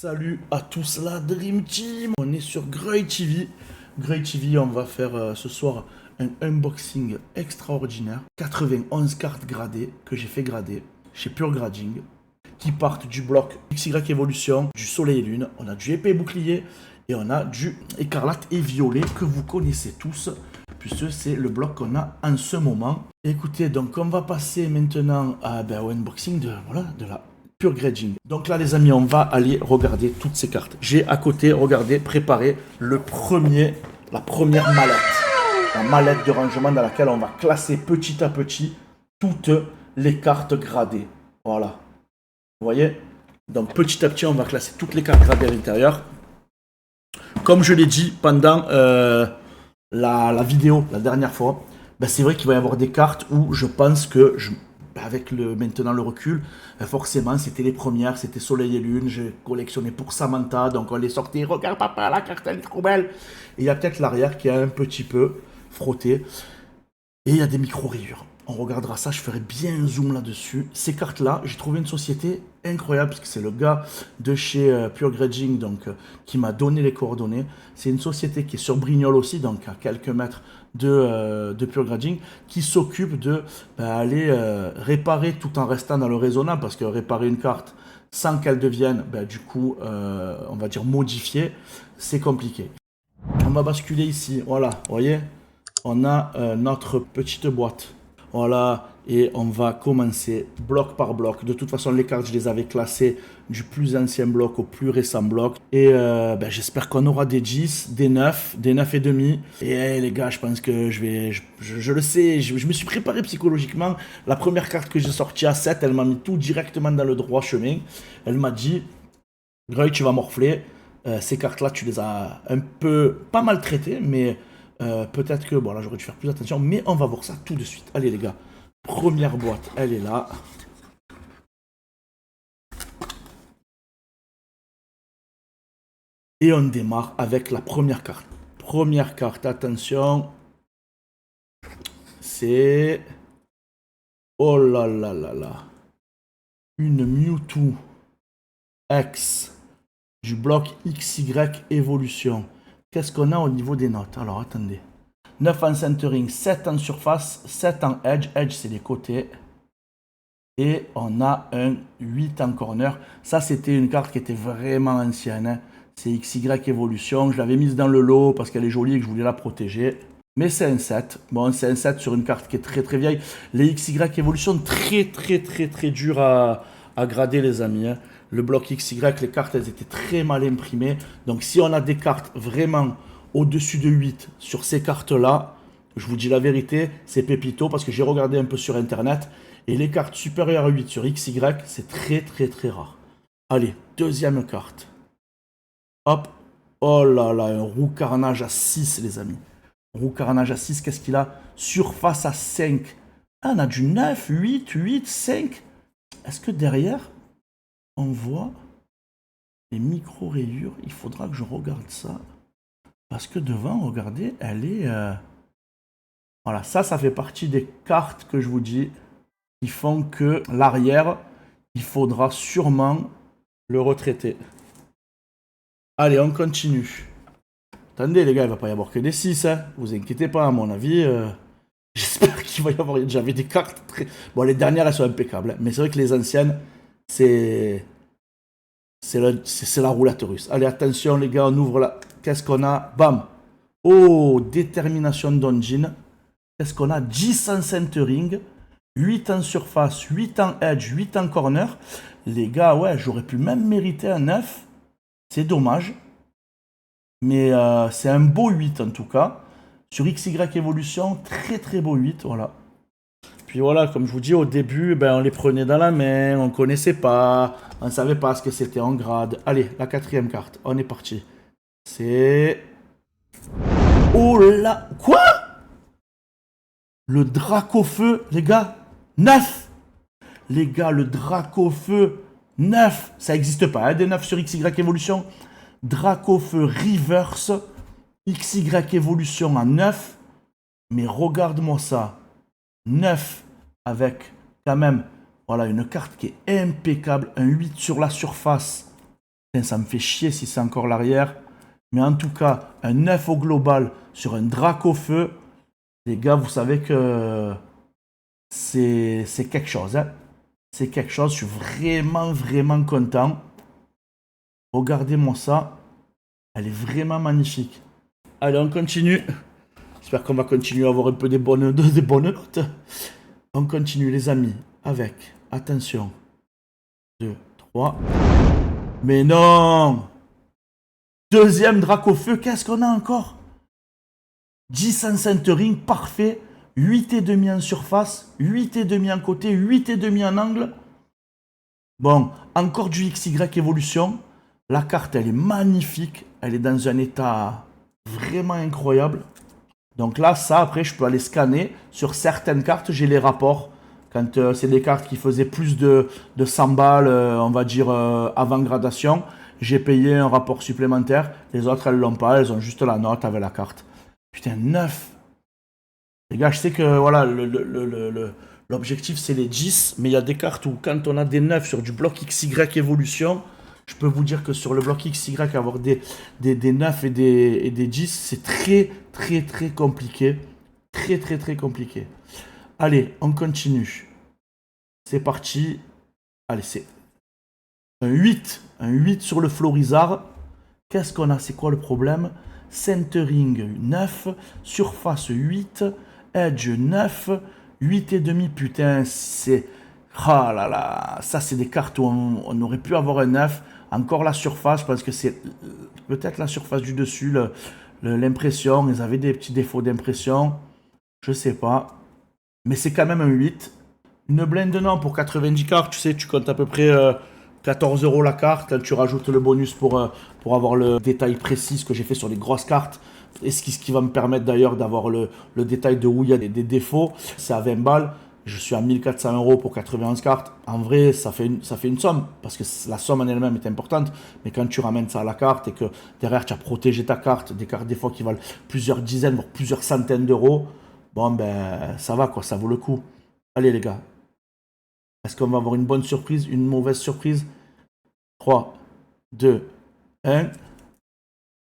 Salut à tous la Dream Team, on est sur Grey TV. Grey TV, on va faire ce soir un unboxing extraordinaire. 91 cartes gradées que j'ai fait grader chez Pure Grading, qui partent du bloc XY Evolution, du Soleil et Lune. On a du épée bouclier et on a du écarlate et violet que vous connaissez tous, puisque c'est le bloc qu'on a en ce moment. Écoutez, donc on va passer maintenant au unboxing de la Pure Grading. Donc là les amis, on va aller regarder toutes ces cartes. J'ai à côté, regardez, préparé la première mallette. La mallette de rangement dans laquelle on va classer petit à petit toutes les cartes gradées. Voilà. Vous voyez? Donc petit à petit, on va classer toutes les cartes gradées à l'intérieur. Comme je l'ai dit pendant la vidéo la dernière fois, c'est vrai qu'il va y avoir des cartes où je pense que avec maintenant le recul, forcément c'était les premières, c'était Soleil et Lune, j'ai collectionné pour Samantha, donc on les sortait, regarde papa, la carte elle est trop belle. Et il y a peut-être l'arrière qui a un petit peu frotté, et il y a des micro-rayures. On regardera ça, je ferai bien un zoom là-dessus. Ces cartes-là, j'ai trouvé une société incroyable, parce que c'est le gars de chez Pure Grading qui m'a donné les coordonnées. C'est une société qui est sur Brignoles aussi, donc à quelques mètres de Pure Grading, qui s'occupe de aller réparer tout en restant dans le raisonnable, parce que réparer une carte sans qu'elle devienne, on va dire modifiée, c'est compliqué. On va basculer ici, voilà, vous voyez, on a notre petite boîte. Voilà, et on va commencer bloc par bloc. De toute façon, les cartes, je les avais classées du plus ancien bloc au plus récent bloc. Et j'espère qu'on aura des 10, des 9 et demi. Et les gars, je pense que je le sais, je me suis préparé psychologiquement. La première carte que j'ai sortie à 7, elle m'a mis tout directement dans le droit chemin. Elle m'a dit, Grey, tu vas morfler. Ces cartes-là, tu les as un peu, pas mal traitées, mais... peut-être que, bon là j'aurais dû faire plus attention, mais on va voir ça tout de suite. Allez les gars, première boîte, elle est là. Et on démarre avec la première carte. Première carte, attention. C'est... Oh là là là là. Une Mewtwo X du bloc XY Evolution. Qu'est-ce qu'on a au niveau des notes? Alors attendez. 9 en centering, 7 en surface, 7 en edge. Edge, c'est les côtés. Et on a un 8 en corner. Ça, c'était une carte qui était vraiment ancienne. Hein. C'est XY Evolution. Je l'avais mise dans le lot parce qu'elle est jolie et que je voulais la protéger. Mais c'est un 7. Bon, c'est un 7 sur une carte qui est très très vieille. Les XY Evolution, très dur à grader, les amis. Hein. Le bloc XY, les cartes, elles étaient très mal imprimées. Donc, si on a des cartes vraiment au-dessus de 8 sur ces cartes-là, je vous dis la vérité, c'est pépito parce que j'ai regardé un peu sur Internet. Et les cartes supérieures à 8 sur XY, c'est très rare. Allez, deuxième carte. Hop. Oh là là, un roux carnage à 6, les amis. Roux carnage à 6, qu'est-ce qu'il a? Surface à 5. Ah, on a du 9, 8, 5. Est-ce que derrière, on voit les micro-rayures? Il faudra que je regarde ça. Parce que devant, regardez, elle est... Voilà, ça fait partie des cartes que je vous dis qui font que l'arrière, il faudra sûrement le retraiter. Allez, on continue. Attendez les gars, il ne va pas y avoir que des 6, hein. Vous inquiétez pas, à mon avis. J'espère qu'il va y avoir... J'avais des cartes très... Bon, les dernières, elles sont impeccables. Hein. Mais c'est vrai que les anciennes, c'est la roulette russe. Allez, attention les gars, on ouvre là. Qu'est-ce qu'on a? Bam. Oh, détermination d'Onjin. Qu'est-ce qu'on a? 10 en centering. 8 en surface, 8 en edge, 8 en corner. Les gars, ouais, j'aurais pu même mériter un 9. C'est dommage. Mais c'est un beau 8 en tout cas. Sur XY Evolution, très beau 8, voilà. Puis voilà, comme je vous dis, au début, on les prenait dans la main, on connaissait pas, on savait pas ce que c'était en grade. Allez, la quatrième carte, on est parti. C'est... Oh là... Quoi? Le Dracofeu, les gars, 9. Les gars, le Dracofeu, 9. Ça n'existe pas, hein, des 9 sur XY Evolution. Dracofeu Reverse, XY Evolution en 9. Mais regarde-moi ça. 9 avec quand même, voilà, une carte qui est impeccable. Un 8 sur la surface. Putain, ça me fait chier si c'est encore l'arrière. Mais en tout cas, un 9 au global sur un Dracofeu. Les gars, vous savez que c'est quelque chose. Hein. C'est quelque chose. Je suis vraiment, vraiment content. Regardez-moi ça. Elle est vraiment magnifique. Allez, on continue. J'espère qu'on va continuer à avoir un peu des bonnes notes. On continue, les amis, avec, attention, 2, 3. Mais non! Deuxième Dracofeu, qu'est-ce qu'on a encore? 10 en centering, parfait. 8,5 en surface, 8,5 en côté, 8,5 en angle. Bon, encore du XY évolution. La carte, elle est magnifique. Elle est dans un état vraiment incroyable. Donc là, ça, après, je peux aller scanner. Sur certaines cartes, j'ai les rapports. Quand c'est des cartes qui faisaient plus de 100 balles, on va dire, avant gradation, j'ai payé un rapport supplémentaire. Les autres, elles l'ont pas. Elles ont juste la note avec la carte. Putain, 9. Les gars, je sais que voilà, l'objectif, c'est les 10. Mais il y a des cartes où, quand on a des 9 sur du bloc XY évolution, je peux vous dire que sur le bloc XY, avoir des 9 et des 10, c'est très, très, très compliqué. Très, très, très compliqué. Allez, on continue. C'est parti. Allez, c'est un 8. Un 8 sur le Florizard. Qu'est-ce qu'on a? C'est quoi le problème? Centering 9. Surface 8. Edge 9. 8,5. Putain, c'est... Ah là là. Ça, c'est des cartes où on aurait pu avoir un 9. Encore la surface, parce que c'est peut-être la surface du dessus, l'impression. Ils avaient des petits défauts d'impression. Je sais pas. Mais c'est quand même un 8. Une blinde, non, pour 90 cartes, tu sais, tu comptes à peu près 14 € la carte. Quand tu rajoutes le bonus pour avoir le détail précis que j'ai fait sur les grosses cartes. Et ce qui va me permettre d'ailleurs d'avoir le détail de où il y a des défauts. C'est à 20 balles. Je suis à 1400 € pour 91 cartes. En vrai, ça fait une somme, parce que la somme en elle-même est importante. Mais quand tu ramènes ça à la carte et que derrière tu as protégé ta carte, des cartes des fois qui valent plusieurs dizaines, voire plusieurs centaines d'euros, bon ben ça va quoi, ça vaut le coup. Allez les gars, est-ce qu'on va avoir une bonne surprise, une mauvaise surprise? 3, 2, 1.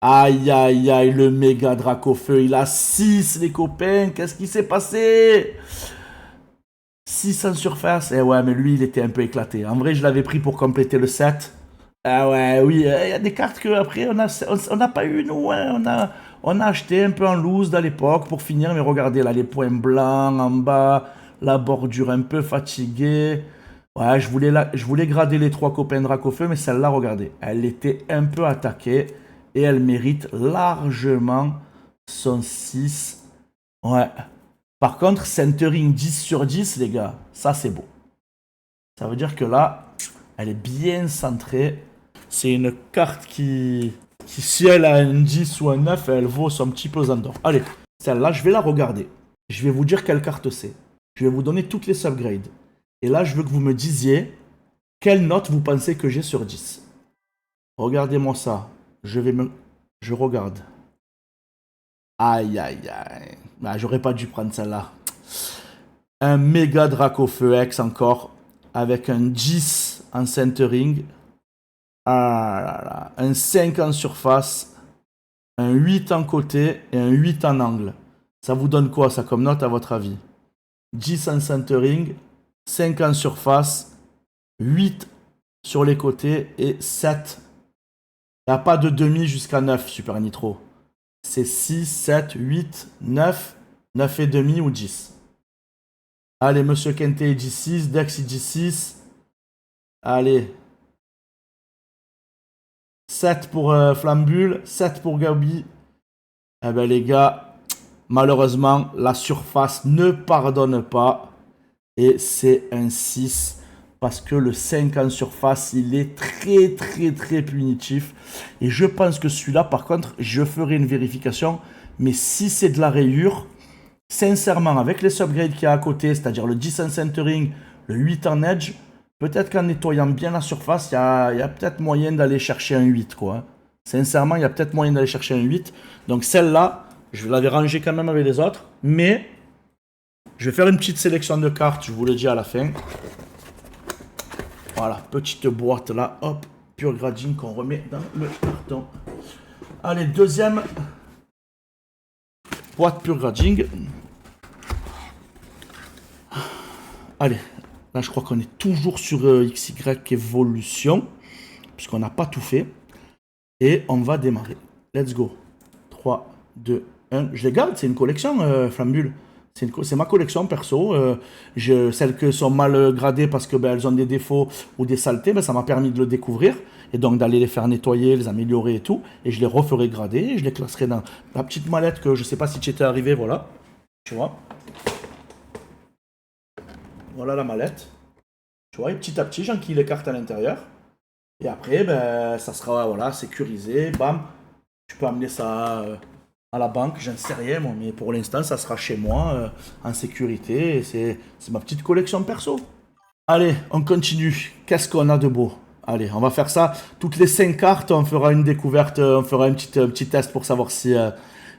Aïe aïe aïe, le méga Dracofeu, il a 6 les copains, qu'est-ce qui s'est passé? 6 en surface. Eh ouais, mais lui, il était un peu éclaté. En vrai, je l'avais pris pour compléter le set. Ah ouais, oui, il y a des cartes qu'après, on n'a pas eu, nous. Hein. On a acheté un peu en loose à l'époque pour finir. Mais regardez, là, les points blancs en bas, la bordure un peu fatiguée. Ouais, je voulais grader les 3 copains Dracofeu, mais celle-là, regardez, elle était un peu attaquée. Et elle mérite largement son 6. Ouais. Par contre, centering 10 sur 10, les gars, ça c'est beau. Ça veut dire que là, elle est bien centrée. C'est une carte qui si elle a un 10 ou un 9, elle vaut son petit pesant d'or. Allez, celle-là, je vais la regarder. Je vais vous dire quelle carte c'est. Je vais vous donner toutes les subgrades. Et là, je veux que vous me disiez quelle note vous pensez que j'ai sur 10. Regardez-moi ça. Je regarde. Aïe, aïe, aïe. Bah, j'aurais pas dû prendre celle-là. Un méga Dracofeu X encore. Avec un 10 en centering. Ah là là. Un 5 en surface. Un 8 en côté. Et un 8 en angle. Ça vous donne quoi, ça, comme note, à votre avis? 10 en centering. 5 en surface. 8 sur les côtés. Et 7. Il n'y a pas de demi jusqu'à 9, Super Nitro. C'est 6, 7, 8, 9, 9 et demi ou 10. Allez, Monsieur Kente il dit 6, Dex il dit 6. Allez. 7 pour Flambule, 7 pour Gabi. Eh ben les gars, malheureusement, la surface ne pardonne pas. Et c'est un 6. Parce que le 5 en surface, il est très très très punitif. Et je pense que celui-là, par contre, je ferai une vérification. Mais si c'est de la rayure, sincèrement, avec les subgrades qu'il y a à côté, c'est-à-dire le 10 en centering, le 8 en edge, peut-être qu'en nettoyant bien la surface, il y a peut-être moyen d'aller chercher un 8, quoi. Sincèrement, il y a peut-être moyen d'aller chercher un 8. Donc celle-là, je l'avais rangée quand même avec les autres. Mais je vais faire une petite sélection de cartes, je vous le dis à la fin. Voilà, petite boîte là, hop, pure grading qu'on remet dans le carton. Allez, deuxième boîte pure grading. Allez, là je crois qu'on est toujours sur XY Evolution, puisqu'on n'a pas tout fait. Et on va démarrer. Let's go. 3, 2, 1. Je les garde, c'est une collection, Flambule. C'est ma collection perso. Celles qui sont mal gradées parce que elles ont des défauts ou des saletés, ça m'a permis de le découvrir. Et donc d'aller les faire nettoyer, les améliorer et tout. Et je les referai grader. Et je les classerai dans la petite mallette que je sais pas si tu étais arrivé. Voilà. Tu vois. Voilà la mallette. Tu vois, et petit à petit, j'enquille les cartes à l'intérieur. Et après, ça sera voilà, sécurisé. Bam. Tu peux amener ça à la banque, j'en sais rien, moi, mais pour l'instant, ça sera chez moi, en sécurité. Et c'est ma petite collection perso. Allez, on continue. Qu'est-ce qu'on a de beau? Allez, on va faire ça. Toutes les 5 cartes, on fera une découverte, on fera un petit test pour savoir si,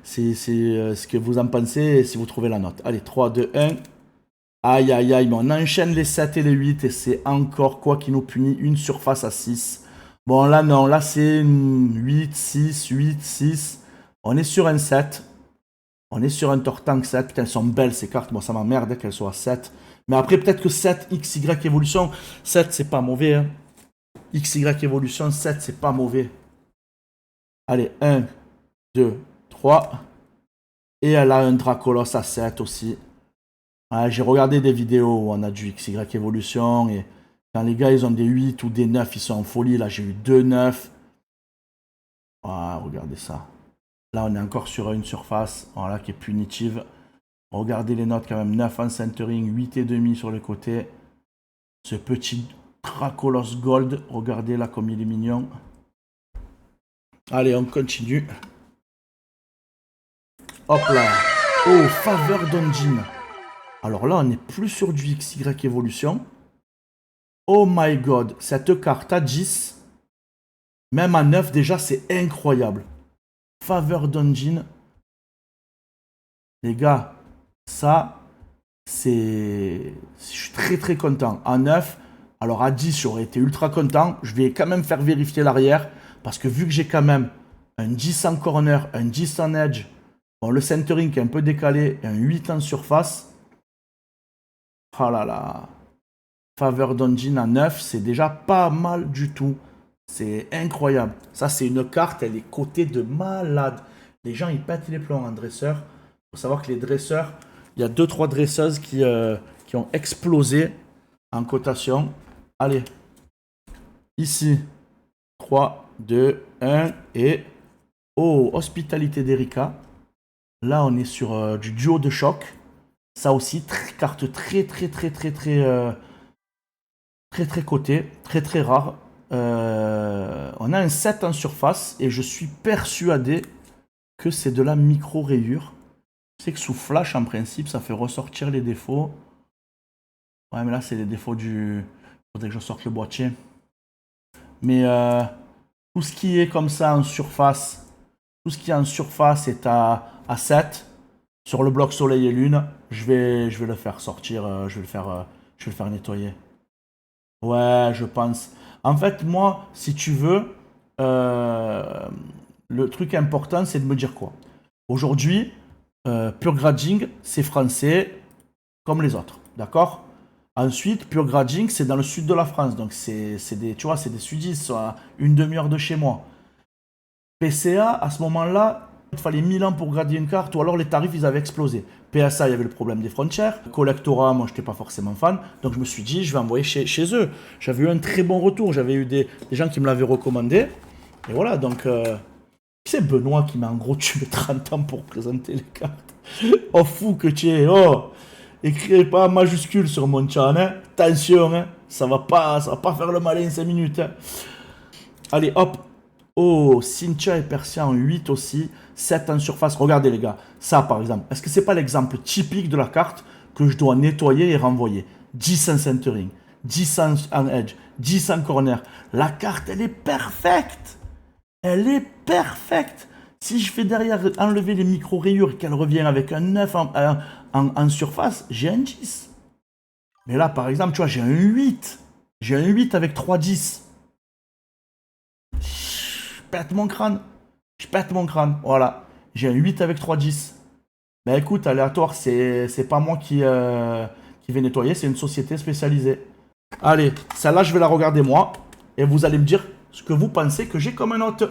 ce que vous en pensez et si vous trouvez la note. Allez, 3, 2, 1. Aïe, aïe, aïe, mais on enchaîne les 7 et les 8 et c'est encore quoi qui nous punit, une surface à 6. Bon, là, non, là, c'est 8, 6, 8, 6. On est sur un 7. On est sur un Tortank 7. Putain, elles sont belles ces cartes. Bon, ça m'emmerde qu'elles soient à 7. Mais après, peut-être que 7, XY Evolution, 7, c'est pas mauvais. Hein. XY Evolution, 7, c'est pas mauvais. Allez, 1, 2, 3. Et elle a un Dracolos à 7 aussi. Ah, j'ai regardé des vidéos où on a du XY Evolution et quand les gars ils ont des 8 ou des 9, ils sont en folie. Là j'ai eu 2 9. Ah, regardez ça. Là on est encore sur une surface voilà, qui est punitive. Regardez les notes quand même. 9 en centering, 8,5 sur le côté. Ce petit Dracolos Gold. Regardez là comme il est mignon. Allez, on continue. Hop là. Oh, Faveur d'Ongin. Alors là, on n'est plus sur du XY Evolution. Oh my god, cette carte à 10, même à 9 déjà, c'est incroyable. Faveur d'Ongin. Les gars, ça, c'est... Je suis très très content. À 9, alors à 10, j'aurais été ultra content. Je vais quand même faire vérifier l'arrière. Parce que vu que j'ai quand même un 10 en corner, un 10 en edge, bon, le centering qui est un peu décalé, et un 8 en surface... Oh là là. Faveur d'Ongin à 9, c'est déjà pas mal du tout. C'est incroyable. Ça, c'est une carte, elle est cotée de malade. Les gens, ils pètent les plombs en dresseur. Il faut savoir que les dresseurs, il y a 2-3 dresseuses qui ont explosé en cotation. Allez. Ici. 3, 2, 1 et... Oh, Hospitalité d'Erika. Là, on est sur du duo de choc. Ça aussi, carte très cotée, très rare. On a un 7 en surface et je suis persuadé que c'est de la micro-rayure. Je sais que sous flash, en principe, ça fait ressortir les défauts. Ouais, mais là, c'est les défauts du... Faudrait que je sorte le boîtier. Mais tout ce qui est comme ça en surface, tout ce qui est en surface est à 7. Sur le bloc soleil et lune, je vais le faire sortir, je vais le faire nettoyer. Ouais, je pense. En fait, moi, si tu veux, le truc important, c'est de me dire quoi. Aujourd'hui, Pure Grading, c'est français comme les autres, d'accord? Ensuite, Pure Grading, c'est dans le sud de la France, donc c'est des, tu vois, c'est des sudistes, à une demi-heure de chez moi. PCA, à ce moment-là, il fallait 1000 ans pour grader une carte, ou alors les tarifs, ils avaient explosé. PSA, il y avait le problème des frontières. Collectora, moi, je n'étais pas forcément fan. Donc, je me suis dit, je vais envoyer chez eux. J'avais eu un très bon retour. J'avais eu des gens qui me l'avaient recommandé. Et voilà, donc... c'est Benoît qui m'a en gros tué 30 ans pour présenter les cartes. Oh, fou que tu es. Oh, écris pas en majuscule sur mon chat. Hein. Attention, hein. Ça va pas faire le malin 5 minutes. Hein. Allez, hop. Oh, Cynthia et Persia en 8 aussi. 7 en surface. Regardez les gars. Ça par exemple. Est-ce que c'est pas l'exemple typique de la carte que je dois nettoyer et renvoyer? 10 en centering. 10 en edge. 10 en corner. La carte, elle est parfaite. Elle est parfaite. Si je fais derrière enlever les micro-rayures et qu'elle revient avec un 9 en surface, j'ai un 10. Mais là, par exemple, tu vois, j'ai un 8. J'ai un 8 avec 3 10. pète mon crâne. Je pète mon crâne. Voilà. J'ai un 8 avec 3-10. Ben écoute, aléatoire, c'est pas moi qui vais nettoyer, c'est une société spécialisée. Allez, celle-là, je vais la regarder moi. Et vous allez me dire ce que vous pensez que j'ai comme note.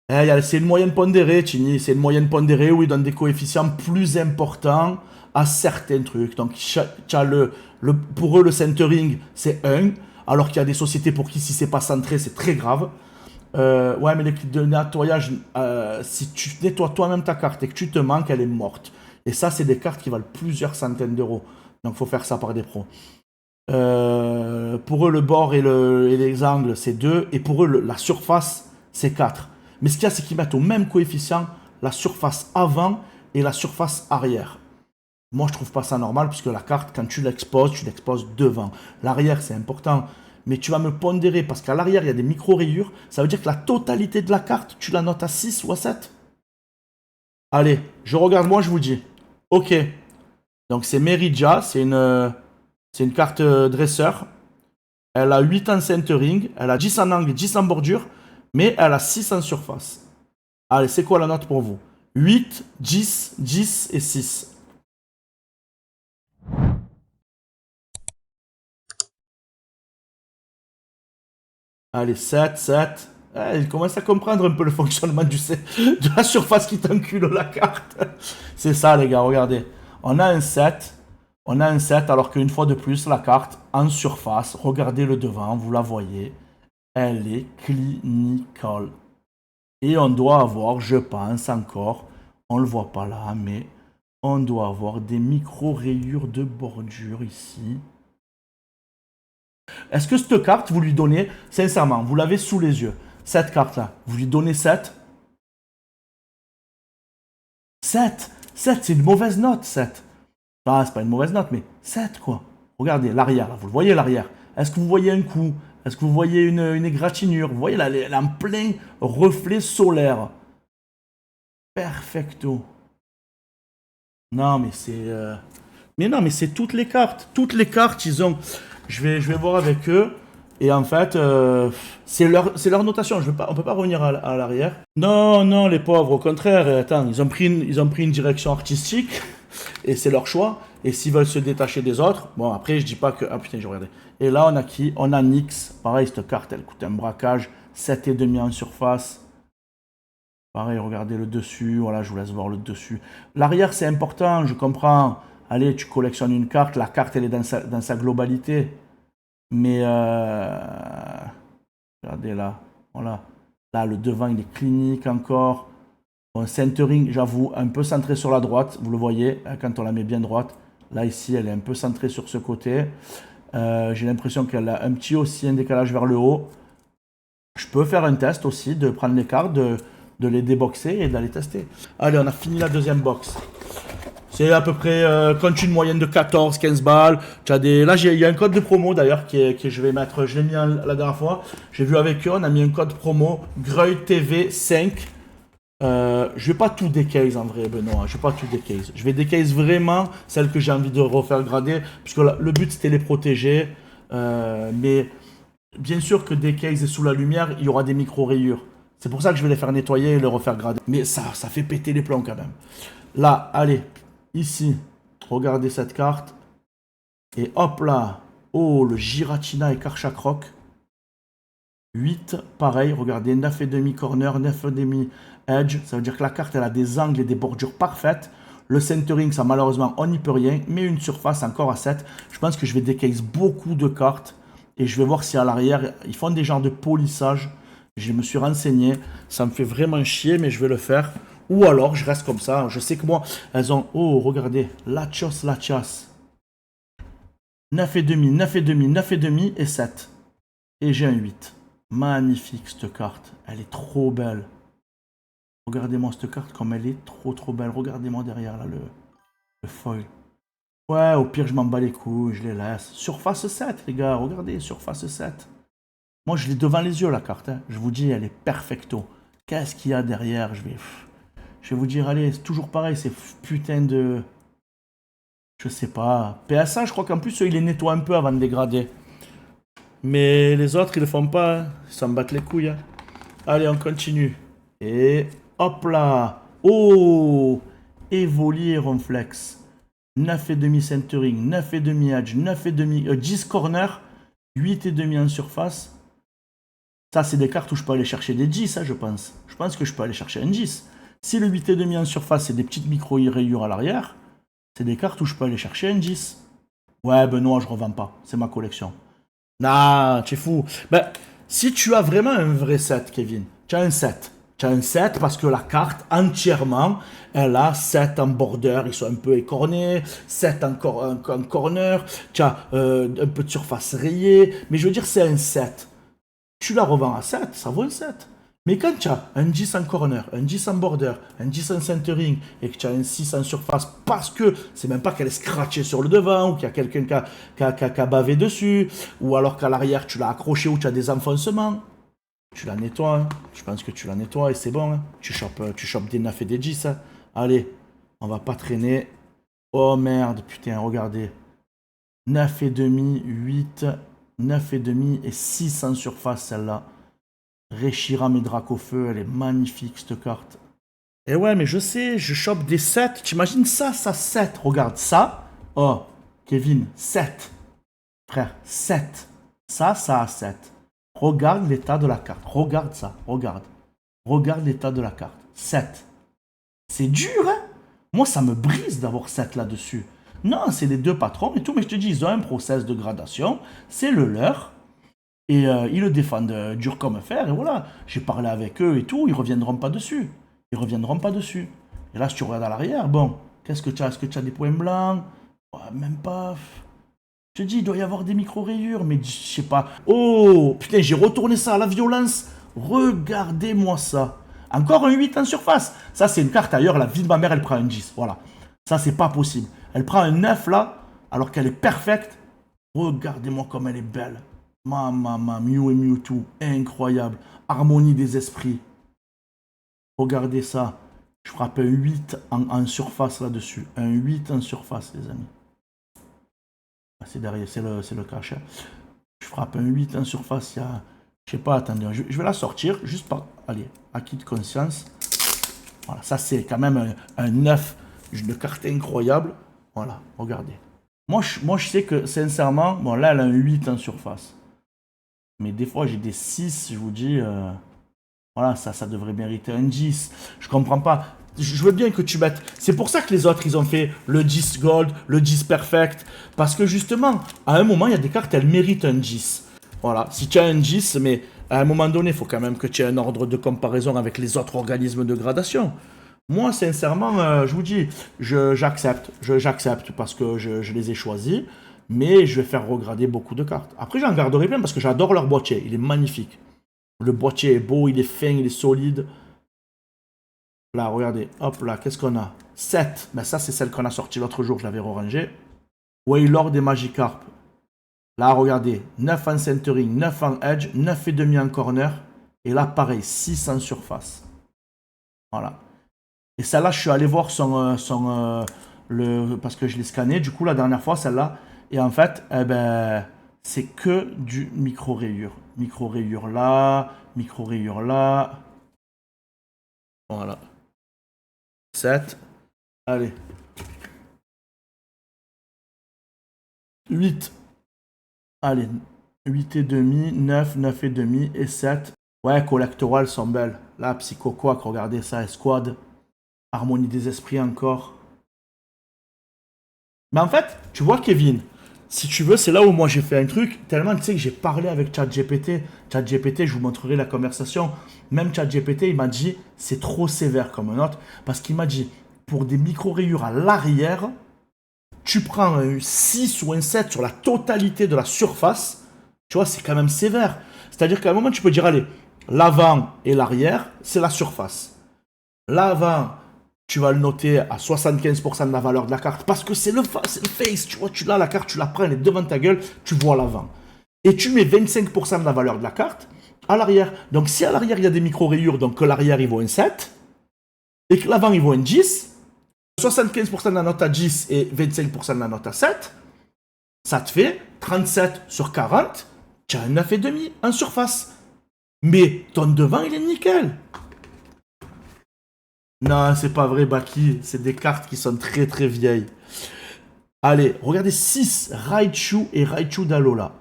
C'est une moyenne pondérée, Tini. C'est une moyenne pondérée où ils donnent des coefficients plus importants à certains trucs. Donc, pour eux, le centering, c'est 1. Alors qu'il y a des sociétés pour qui, si c'est pas centré, c'est très grave. Ouais, mais les kits de nettoyage, si tu nettoies toi-même ta carte et que tu te manques, elle est morte. Et ça, c'est des cartes qui valent plusieurs centaines d'euros. Donc, il faut faire ça par des pros. Pour eux, le bord et les angles, c'est 2. Et pour eux, la surface, c'est 4. Mais ce qu'il y a, c'est qu'ils mettent au même coefficient la surface avant et la surface arrière. Moi, je trouve pas ça normal, puisque la carte, quand tu l'exposes devant. L'arrière, c'est important. Mais tu vas me pondérer, parce qu'à l'arrière, il y a des micro-rayures. Ça veut dire que la totalité de la carte, tu la notes à 6 ou à 7. Allez, je regarde moi, je vous dis. Ok. Donc, c'est Merija, c'est une carte dresseur. Elle a 8 en centering, elle a 10 en angle, 10 en bordure, mais elle a 6 en surface. Allez, c'est quoi la note pour vous? 8, 10, 10 et 6. Allez, 7, 7. Il commence à comprendre un peu le fonctionnement de la surface qui t'encule la carte. C'est ça, les gars, regardez. On a un 7. On a un 7, alors qu'une fois de plus, la carte en surface, regardez le devant, vous la voyez, elle est clinical. Et on doit avoir, je pense encore, on ne le voit pas là, mais on doit avoir des micro-rayures de bordure ici. Est-ce que cette carte, vous lui donnez, sincèrement, vous l'avez sous les yeux, cette carte-là, vous lui donnez 7? 7, 7, c'est une mauvaise note, 7. Ah, c'est pas une mauvaise note, mais 7 quoi. Regardez, l'arrière, vous le voyez l'arrière. Est-ce que vous voyez un coup? Est-ce que vous voyez une égratignure? Vous voyez là, elle est en plein reflet solaire. Perfecto. Non, mais c'est... Mais non, mais c'est toutes les cartes. Toutes les cartes, ils ont... Je vais voir avec eux. Et en fait, c'est leur notation. On peut pas revenir à l'arrière. Non, non, les pauvres, au contraire. Attends, ils ont pris une direction artistique. Et c'est leur choix. Et s'ils veulent se détacher des autres, bon, après, je dis pas que... Ah putain, j'ai regardé. Et là, on a qui? On a Nyx. Pareil, cette carte, elle coûte un braquage. 7,5 en surface. Pareil, regardez le dessus. Voilà, je vous laisse voir le dessus. L'arrière, c'est important, je comprends. Allez, tu collectionnes une carte. La carte, elle est dans sa globalité. Mais, regardez là. Voilà. Là, le devant, il est clinique encore. Bon, centering, j'avoue, un peu centré sur la droite. Vous le voyez, quand on la met bien droite. Là, ici, elle est un peu centrée sur ce côté. J'ai l'impression qu'elle a un petit aussi un décalage vers le haut. Je peux faire un test aussi, de prendre les cartes, de les déboxer et d'aller tester. Allez, on a fini la deuxième box. C'est à peu près, compte une moyenne de 14-15 balles. Là, il y a un code de promo d'ailleurs que je vais mettre. Je l'ai mis la dernière fois. J'ai vu avec eux, on a mis un code promo Greuil TV 5. Je vais pas tout décase en vrai, Benoît. Je vais pas tout décase. Je vais décase vraiment celles que j'ai envie de refaire grader. Puisque le but c'était les protéger. Mais bien sûr que décase et sous la lumière, il y aura des micro-rayures. C'est pour ça que je vais les faire nettoyer et les refaire grader. Mais ça fait péter les plombs quand même. Là, allez, ici, regardez cette carte. Et hop là, oh, le Giratina et Karchakroc. 8, pareil, regardez, 9,5 corner, 9,5 edge. Ça veut dire que la carte, elle a des angles et des bordures parfaites. Le centering, ça malheureusement, on n'y peut rien. Mais une surface encore à 7. Je pense que je vais décase beaucoup de cartes. Et je vais voir si à l'arrière, ils font des genres de polissage. Je me suis renseigné. Ça me fait vraiment chier, mais je vais le faire. Ou alors, je reste comme ça. Je sais que moi, elles ont... Oh, regardez. Lachos. 9,5, 9,5, 9,5 et 7. Et j'ai un 8. Magnifique, cette carte. Elle est trop belle. Regardez-moi cette carte comme elle est trop belle. Regardez-moi derrière, là, le foil. Ouais, au pire, je m'en bats les couilles. Je les laisse. Surface 7, les gars. Regardez, surface 7. Moi, je l'ai devant les yeux, la carte. Hein. Je vous dis, elle est perfecto. Qu'est-ce qu'il y a derrière? Je vais vous dire, allez, c'est toujours pareil. C'est putain de... Je sais pas. PSA, je crois qu'en plus, il les nettoie un peu avant de dégrader. Mais les autres, ils le font pas. Hein. Ils s'en battent les couilles. Hein. Allez, on continue. Et hop là. Oh, Evoli et Ronflex. 9,5 centering, 9,5 edge, 9,5, 10 corner, 8,5 en surface. Ça, c'est des cartes où je peux aller chercher des 10, ça, je pense. Je pense que je peux aller chercher un 10. Si le 8,5 en surface, c'est des petites micro-rayures à l'arrière, c'est des cartes où je peux aller chercher un 10. Ouais, Benoît, je revends pas. C'est ma collection. Nah, tu es fou. Ben, si tu as vraiment un vrai set, Kevin, tu as un set. Tu as un set parce que la carte, entièrement, elle a 7 en border, ils sont un peu écornés, 7 en, en corner, tu as un peu de surface rayée, mais je veux dire, c'est un set. Tu la revends à 7, ça vaut un 7. Mais quand tu as un 10 en corner, un 10 en border, un 10 en centering et que tu as un 6 en surface parce que c'est même pas qu'elle est scratchée sur le devant ou qu'il y a quelqu'un qui a bavé dessus ou alors qu'à l'arrière tu l'as accroché ou tu as des enfoncements, tu la nettoies. Hein. Je pense que tu la nettoies et c'est bon. Hein. Tu chopes des 9 et des 10. Hein. Allez, on va pas traîner. Oh merde, putain, regardez. 9,5, 8, 9,5 et 6 en surface celle-là. Reshiram et Dracofeu, elle est magnifique cette carte. Et ouais, mais je sais, je chope des 7. T'imagines ça, ça 7. Regarde ça. Oh, Kevin, 7. Frère, 7. Ça a 7. Regarde l'état de la carte. Regarde ça, regarde. Regarde l'état de la carte. 7. C'est dur, hein? Moi, ça me brise d'avoir 7 là-dessus. Non, c'est les deux patrons et tout, mais je te dis, ils ont un process de gradation. C'est le leur. Et ils le défendent dur comme fer, et voilà. J'ai parlé avec eux et tout, ils reviendront pas dessus. Ils reviendront pas dessus. Et là, si tu regardes à l'arrière, bon, qu'est-ce que tu as? Est-ce que tu as des points blancs? Ouais, même pas. Je te dis, il doit y avoir des micro-rayures, mais je sais pas. Oh, putain, j'ai retourné ça à la violence. Regardez-moi ça. Encore un 8 en surface. Ça, c'est une carte ailleurs, la vie de ma mère, elle prend un 10. Voilà. Ça, c'est pas possible. Elle prend un 9 là, alors qu'elle est parfaite. Regardez-moi comme elle est belle. Mew et Mewtwo, incroyable. Harmonie des esprits. Regardez ça. Je frappe un 8 en surface là-dessus. Un 8 en surface, les amis. C'est derrière, c'est le cache. Je frappe un 8 en surface. Il y a, je sais pas, attendez, je vais la sortir juste par, allez, acquis de conscience. Voilà, ça c'est quand même un 9 de carte incroyable. Voilà, regardez. Moi, je sais que, sincèrement, bon, là, elle a un 8 en surface. Mais des fois, j'ai des 6, je vous dis, voilà, ça devrait mériter un 10. Je comprends pas. Je veux bien que tu mettes... C'est pour ça que les autres, ils ont fait le 10 gold, le 10 perfect. Parce que justement, à un moment, il y a des cartes, elles méritent un 10. Voilà, si tu as un 10, mais à un moment donné, il faut quand même que tu aies un ordre de comparaison avec les autres organismes de gradation. Moi, sincèrement, je vous dis, j'accepte parce que je les ai choisis. Mais je vais faire regrader beaucoup de cartes. Après, j'en garderai plein parce que j'adore leur boîtier. Il est magnifique. Le boîtier est beau, il est fin, il est solide. Là, regardez. Hop là, qu'est-ce qu'on a? 7. Ben ça, c'est celle qu'on a sortie l'autre jour. Je l'avais rangée. Wailord et Magikarp. Là, regardez. 9 en centering, 9 en edge, 9,5 en corner. Et là, pareil, 6 en surface. Voilà. Et celle-là, je suis allé voir parce que je l'ai scanné. Du coup, la dernière fois, celle-là... Et en fait, eh ben, c'est que du micro-rayure. Micro-rayure là, micro-rayure là. Voilà. 7. Allez. 8. Allez. 8,5, 9, 9,5 et 7. Ouais, collectorales sont belles. Là, Psycho Quack, regardez ça, Esquad. Harmonie des esprits encore. Mais en fait, tu vois, Kevin... Si tu veux, c'est là où moi j'ai fait un truc. Tellement, tu sais, que j'ai parlé avec ChatGPT. ChatGPT, je vous montrerai la conversation. Même ChatGPT, il m'a dit, c'est trop sévère comme note. Parce qu'il m'a dit, pour des micro-rayures à l'arrière, tu prends un 6 ou un 7 sur la totalité de la surface. Tu vois, c'est quand même sévère. C'est-à-dire qu'à un moment, tu peux dire, allez, l'avant et l'arrière, c'est la surface. L'avant... Tu vas le noter à 75% de la valeur de la carte parce que c'est le face, tu vois, tu l'as la carte, tu la prends, elle est devant ta gueule, tu vois l'avant. Et tu mets 25% de la valeur de la carte à l'arrière. Donc si à l'arrière il y a des micro-rayures, donc que l'arrière il vaut un 7, et que l'avant il vaut un 10, 75% de la note à 10 et 25% de la note à 7, ça te fait 37 sur 40, tu as un 9,5 en surface. Mais ton devant, il est nickel. Non, c'est pas vrai, Baki. C'est des cartes qui sont très très vieilles. Allez, regardez 6 Raichu et Raichu d'Alola.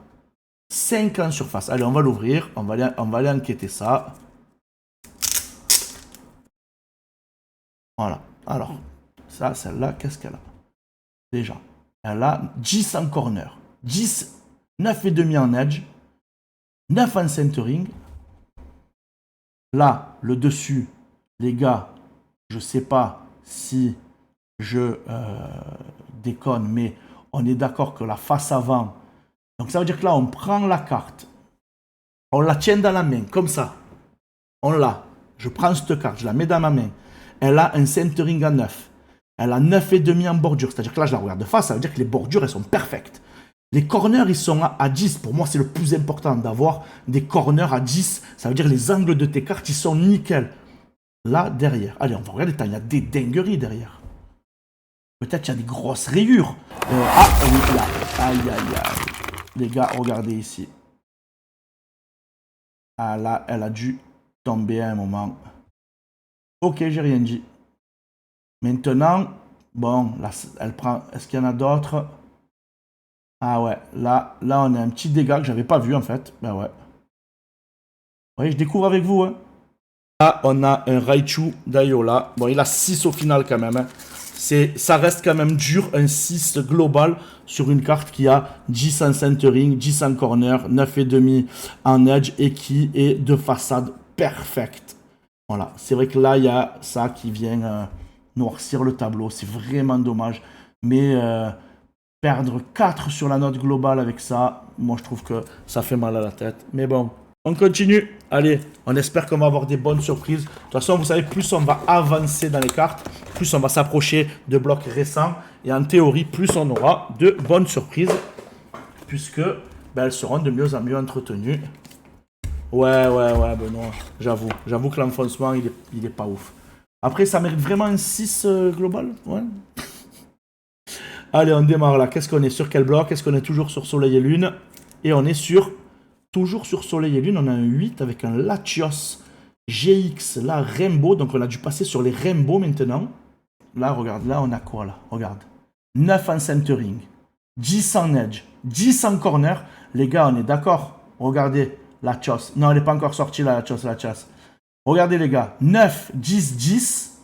5 en surface. Allez, on va l'ouvrir. On va aller enquêter ça. Voilà. Alors, ça, celle-là, qu'est-ce qu'elle a? Déjà, elle a 10 en corner. 10, 9,5 en edge. 9 en centering. Là, le dessus, les gars, je sais pas si je déconne, mais on est d'accord que la face avant. Donc ça veut dire que là, on prend la carte, on la tient dans la main, comme ça. On l'a. Je prends cette carte, je la mets dans ma main. Elle a un centering à 9. Elle a 9,5 en bordure. C'est-à-dire que là, je la regarde de face, ça veut dire que les bordures, elles sont parfaites. Les corners, ils sont à 10. Pour moi, c'est le plus important d'avoir des corners à 10. Ça veut dire que les angles de tes cartes, ils sont nickel. Là, derrière. Allez, on va regarder. Il y a des dingueries derrière. Peut-être qu'il y a des grosses rayures. Ah, oui, là. Aïe, aïe, aïe. Les gars, regardez ici. Ah, là, elle a dû tomber à un moment. Ok, j'ai rien dit. Maintenant, bon, là, elle prend... Est-ce qu'il y en a d'autres? Ah ouais, là, on a un petit dégât que j'avais pas vu, en fait. Ben ouais. Oui, je découvre avec vous, hein. Là, on a un Raichu d'Ayola. Bon, il a 6 au final, quand même, hein. Ça reste quand même dur, un 6 global sur une carte qui a 10 en centering, 10 en corner, 9,5 en edge et qui est de façade perfecte. Voilà, c'est vrai que là, il y a ça qui vient noircir le tableau. C'est vraiment dommage. Mais perdre 4 sur la note globale avec ça, moi, je trouve que ça fait mal à la tête. Mais bon, on continue. Allez, on espère qu'on va avoir des bonnes surprises. De toute façon, vous savez, plus on va avancer dans les cartes, plus on va s'approcher de blocs récents. Et en théorie, plus on aura de bonnes surprises, puisque ben, elles seront de mieux en mieux entretenues. Ouais, Benoît, j'avoue que l'enfoncement, il est pas ouf. Après, ça mérite vraiment un 6 global, ouais. Allez, on démarre là. Qu'est-ce qu'on est? Sur quel bloc? Est-ce qu'on est toujours sur Soleil et Lune? Et on est toujours sur Soleil et Lune. On a un 8 avec un Latios GX, là, Rainbow. Donc, on a dû passer sur les Rainbow maintenant. Là, regarde, là, on a quoi, là? Regarde. 9 en centering, 10 en edge, 10 en corner. Les gars, on est d'accord? Regardez. La chasse. Non, elle n'est pas encore sortie, la chasse. Regardez, les gars. 9, 10, 10.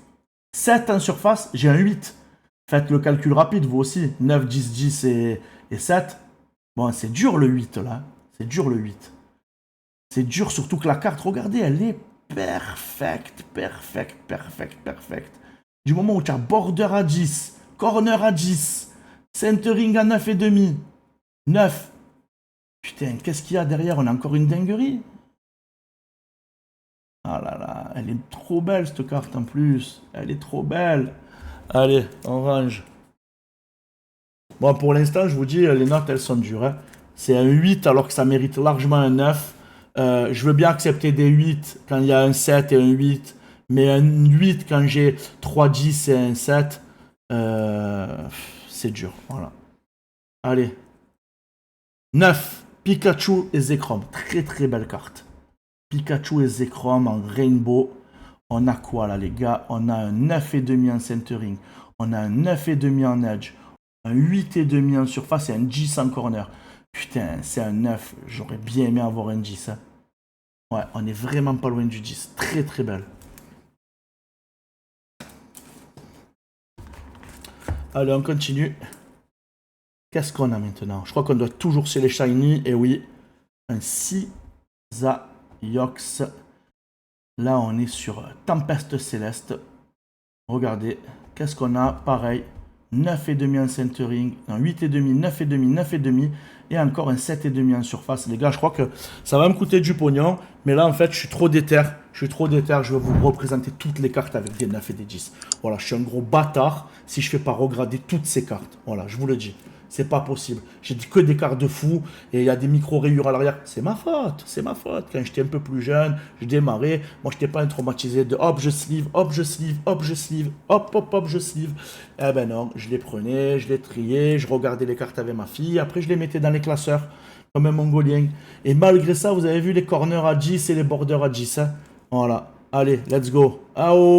7 en surface. J'ai un 8. Faites le calcul rapide, vous aussi. 9, 10, 10 et 7. Bon, c'est dur, le 8, là. C'est dur, le 8. C'est dur, surtout que la carte, regardez, elle est perfecte. Du moment où tu as border à 10, corner à 10, centering à 9,5. 9. Putain, qu'est-ce qu'il y a derrière? On a encore une dinguerie. Ah là là, elle est trop belle cette carte en plus. Elle est trop belle. Allez, on range. Bon, pour l'instant, je vous dis, les notes, elles sont dures, hein. C'est un 8 alors que ça mérite largement un 9. Je veux bien accepter des 8 quand il y a un 7 et un 8. Mais un 8 quand j'ai 3 10 et un 7, c'est dur. Voilà. Allez. 9. Pikachu et Zekrom. Très belle carte. Pikachu et Zekrom en Rainbow. On a quoi là, les gars? On a un 9,5 en centering. On a un 9,5 en edge. Un 8,5 en surface et un 10 en corner. Putain, c'est un 9. J'aurais bien aimé avoir un 10. Hein. Ouais, on est vraiment pas loin du 10. Très belle. Allez, on continue. Qu'est-ce qu'on a maintenant? Je crois qu'on doit toujours chez les shiny. Et oui, un Yox. Là, on est sur Tempeste Céleste. Regardez, qu'est-ce qu'on a? Pareil, 9,5 en centering, un 8,5, 9,5, 9,5 et encore un 7,5 en surface. Les gars, je crois que ça va me coûter du pognon. Mais là, en fait, je suis trop déter. Je vais vous représenter toutes les cartes avec des 9 et des 10. Voilà, je suis un gros bâtard si je ne fais pas regrader toutes ces cartes. Voilà, je vous le dis. C'est pas possible. J'ai dit que des cartes de fou et il y a des micro-rayures à l'arrière. C'est ma faute. Quand j'étais un peu plus jeune, je démarrais. Moi, je n'étais pas un traumatisé de hop, je sleeve, hop, je sleeve, hop, je sleeve, hop, je sleeve. Eh ben non, je les prenais, je les triais, je regardais les cartes avec ma fille. Après, je les mettais dans les classeurs. comme un Mongolien. Et malgré ça, vous avez vu les corners à 10 et les borders à 10. Hein. Voilà. Allez, let's go. Oh,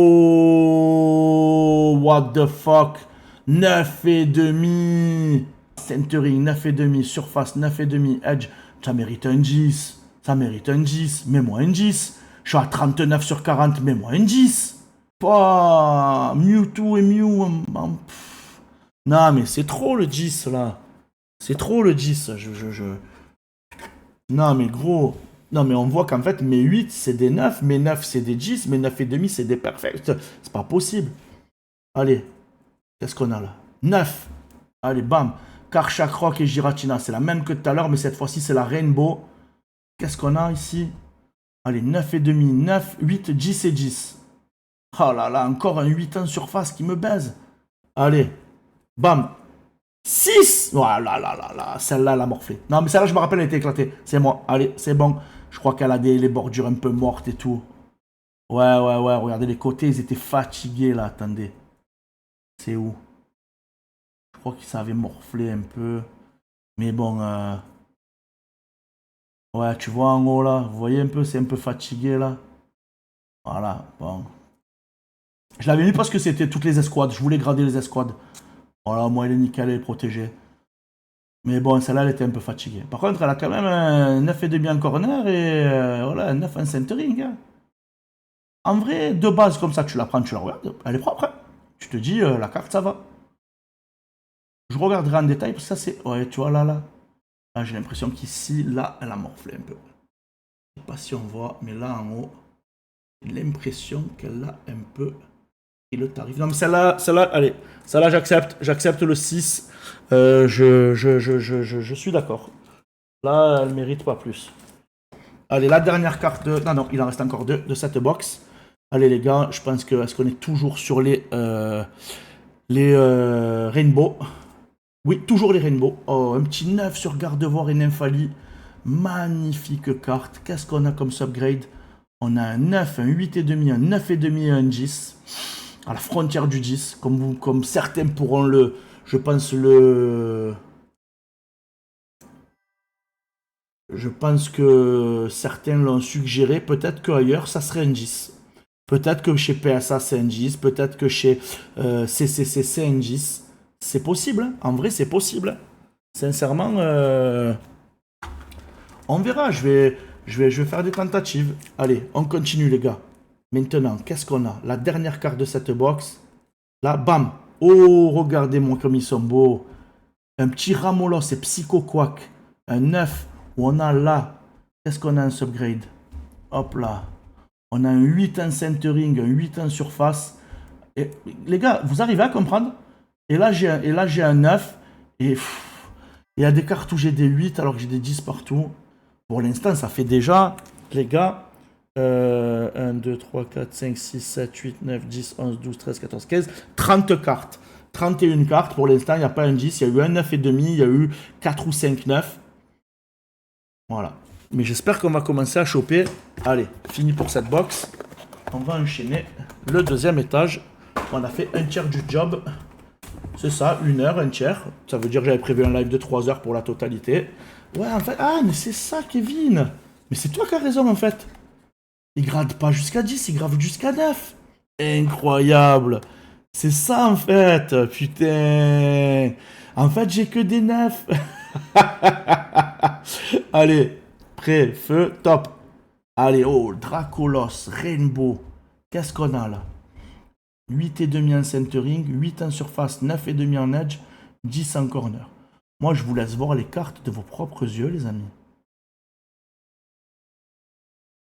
what the fuck. 9 et demi. Centering, 9 et demi. Surface, 9 et demi. Edge, ça mérite un 10. Ça mérite un 10. Mets-moi un 10. Je suis à 39 sur 40. Mets-moi un 10. Pas Mewtwo et Mew. Non, mais c'est trop le 10 là. C'est trop le 10. Non, mais gros. Non, mais on voit qu'en fait, mes 8 c'est des 9, mes 9 c'est des 10, mes 9 et demi c'est des perfects. C'est pas possible. Allez, qu'est-ce qu'on a là? 9. Allez, bam. Karchak, Rock et Giratina. C'est la même que tout à l'heure, mais cette fois-ci c'est la Rainbow. Qu'est-ce qu'on a ici? Allez, 9 et demi, 9, 8, 10 et 10. Oh là là, encore un 8 en surface qui me baise. Allez, bam. 6. Oh là là là là, celle-là, elle a morflé. Non, mais celle-là, je me rappelle, elle était éclatée. C'est moi. Allez, c'est bon. Je crois qu'elle a les bordures un peu mortes et tout. Ouais. Regardez les côtés, ils étaient fatigués, là. Attendez. C'est où? Je crois qu'ils savaient morfler un peu. Mais bon, ouais, tu vois en haut, là. Vous voyez un peu, c'est un peu fatigué, là. Voilà, bon. Je l'avais mis parce que c'était toutes les escouades. Je voulais grader les escouades. Voilà, moi, elle est nickel, elle est protégée. Mais bon, celle-là, elle était un peu fatiguée. Par contre, elle a quand même un 9,5 en corner et voilà, un 9 en centering. Hein. En vrai, de base, comme ça, tu la prends, tu la regardes. Elle est propre. Hein. Tu te dis, la carte, ça va. Je regarderai en détail parce que ça, c'est. Ouais, tu vois, là. Là, j'ai l'impression qu'ici, là, elle a morflé un peu. Je sais pas si on voit, mais là, en haut, j'ai l'impression qu'elle a un peu. Et le tarif. Non, mais celle-là, allez. Celle-là, j'accepte le 6. Je suis d'accord. Là, elle mérite pas plus. Allez, la dernière carte de... Non, il en reste encore deux de cette box. Allez, les gars, je pense que... Est-ce qu'on est toujours sur les Rainbow? Oui, toujours les Rainbow. Oh, un petit 9 sur Gardevoir et Nymphali. Magnifique carte. Qu'est-ce qu'on a comme subgrade? On a un 9, un 8,5, un 9,5 et un 10. À la frontière du 10. Comme certains pourront le... Je pense que certains l'ont suggéré. Peut-être qu'ailleurs, ça serait un 10. Peut-être que chez PSA, c'est un 10. Peut-être que chez CCC, c'est un 10. C'est possible. Hein. En vrai, c'est possible. Sincèrement, on verra. Je vais faire des tentatives. Allez, on continue, les gars. Maintenant, qu'est-ce qu'on a? La dernière carte de cette box. Là, bam. Oh, regardez-moi comme ils sont beaux. Un petit Ramolos et Psycho Quack. Un 9. Où on a là. Qu'est-ce qu'on a en subgrade? Hop là. On a un 8 en centering, un 8 en surface. Et, les gars, vous arrivez à comprendre? Et là, j'ai un 9. Et il y a des cartes où j'ai des 8 alors que j'ai des 10 partout. Pour l'instant, ça fait déjà, les gars, 1, 2, 3, 4, 5, 6, 7, 8, 9, 10, 11, 12, 13, 14, 15, 30 cartes. 31 cartes, pour l'instant, il n'y a pas un 10. Il y a eu un 9,5, il y a eu 4 ou 5 9. Voilà. Mais j'espère qu'on va commencer à choper. Allez, fini pour cette box. On va enchaîner le deuxième étage. On a fait un tiers du job. C'est ça, 1 heure, un tiers. Ça veut dire que j'avais prévu un live de 3 heures pour la totalité. Ouais, en fait... Ah, mais c'est ça, Kevin. Mais c'est toi qui as raison, en fait. Il grade pas jusqu'à 10, il grave jusqu'à 9. Incroyable. C'est ça, en fait. Putain. En fait, j'ai que des 9. Allez, prêt, feu, top. Allez, oh, Dracolos, Rainbow. Qu'est-ce qu'on a là? 8,5 en centering, 8 en surface, 9,5 en edge, 10 en corner. Moi, je vous laisse voir les cartes de vos propres yeux, les amis.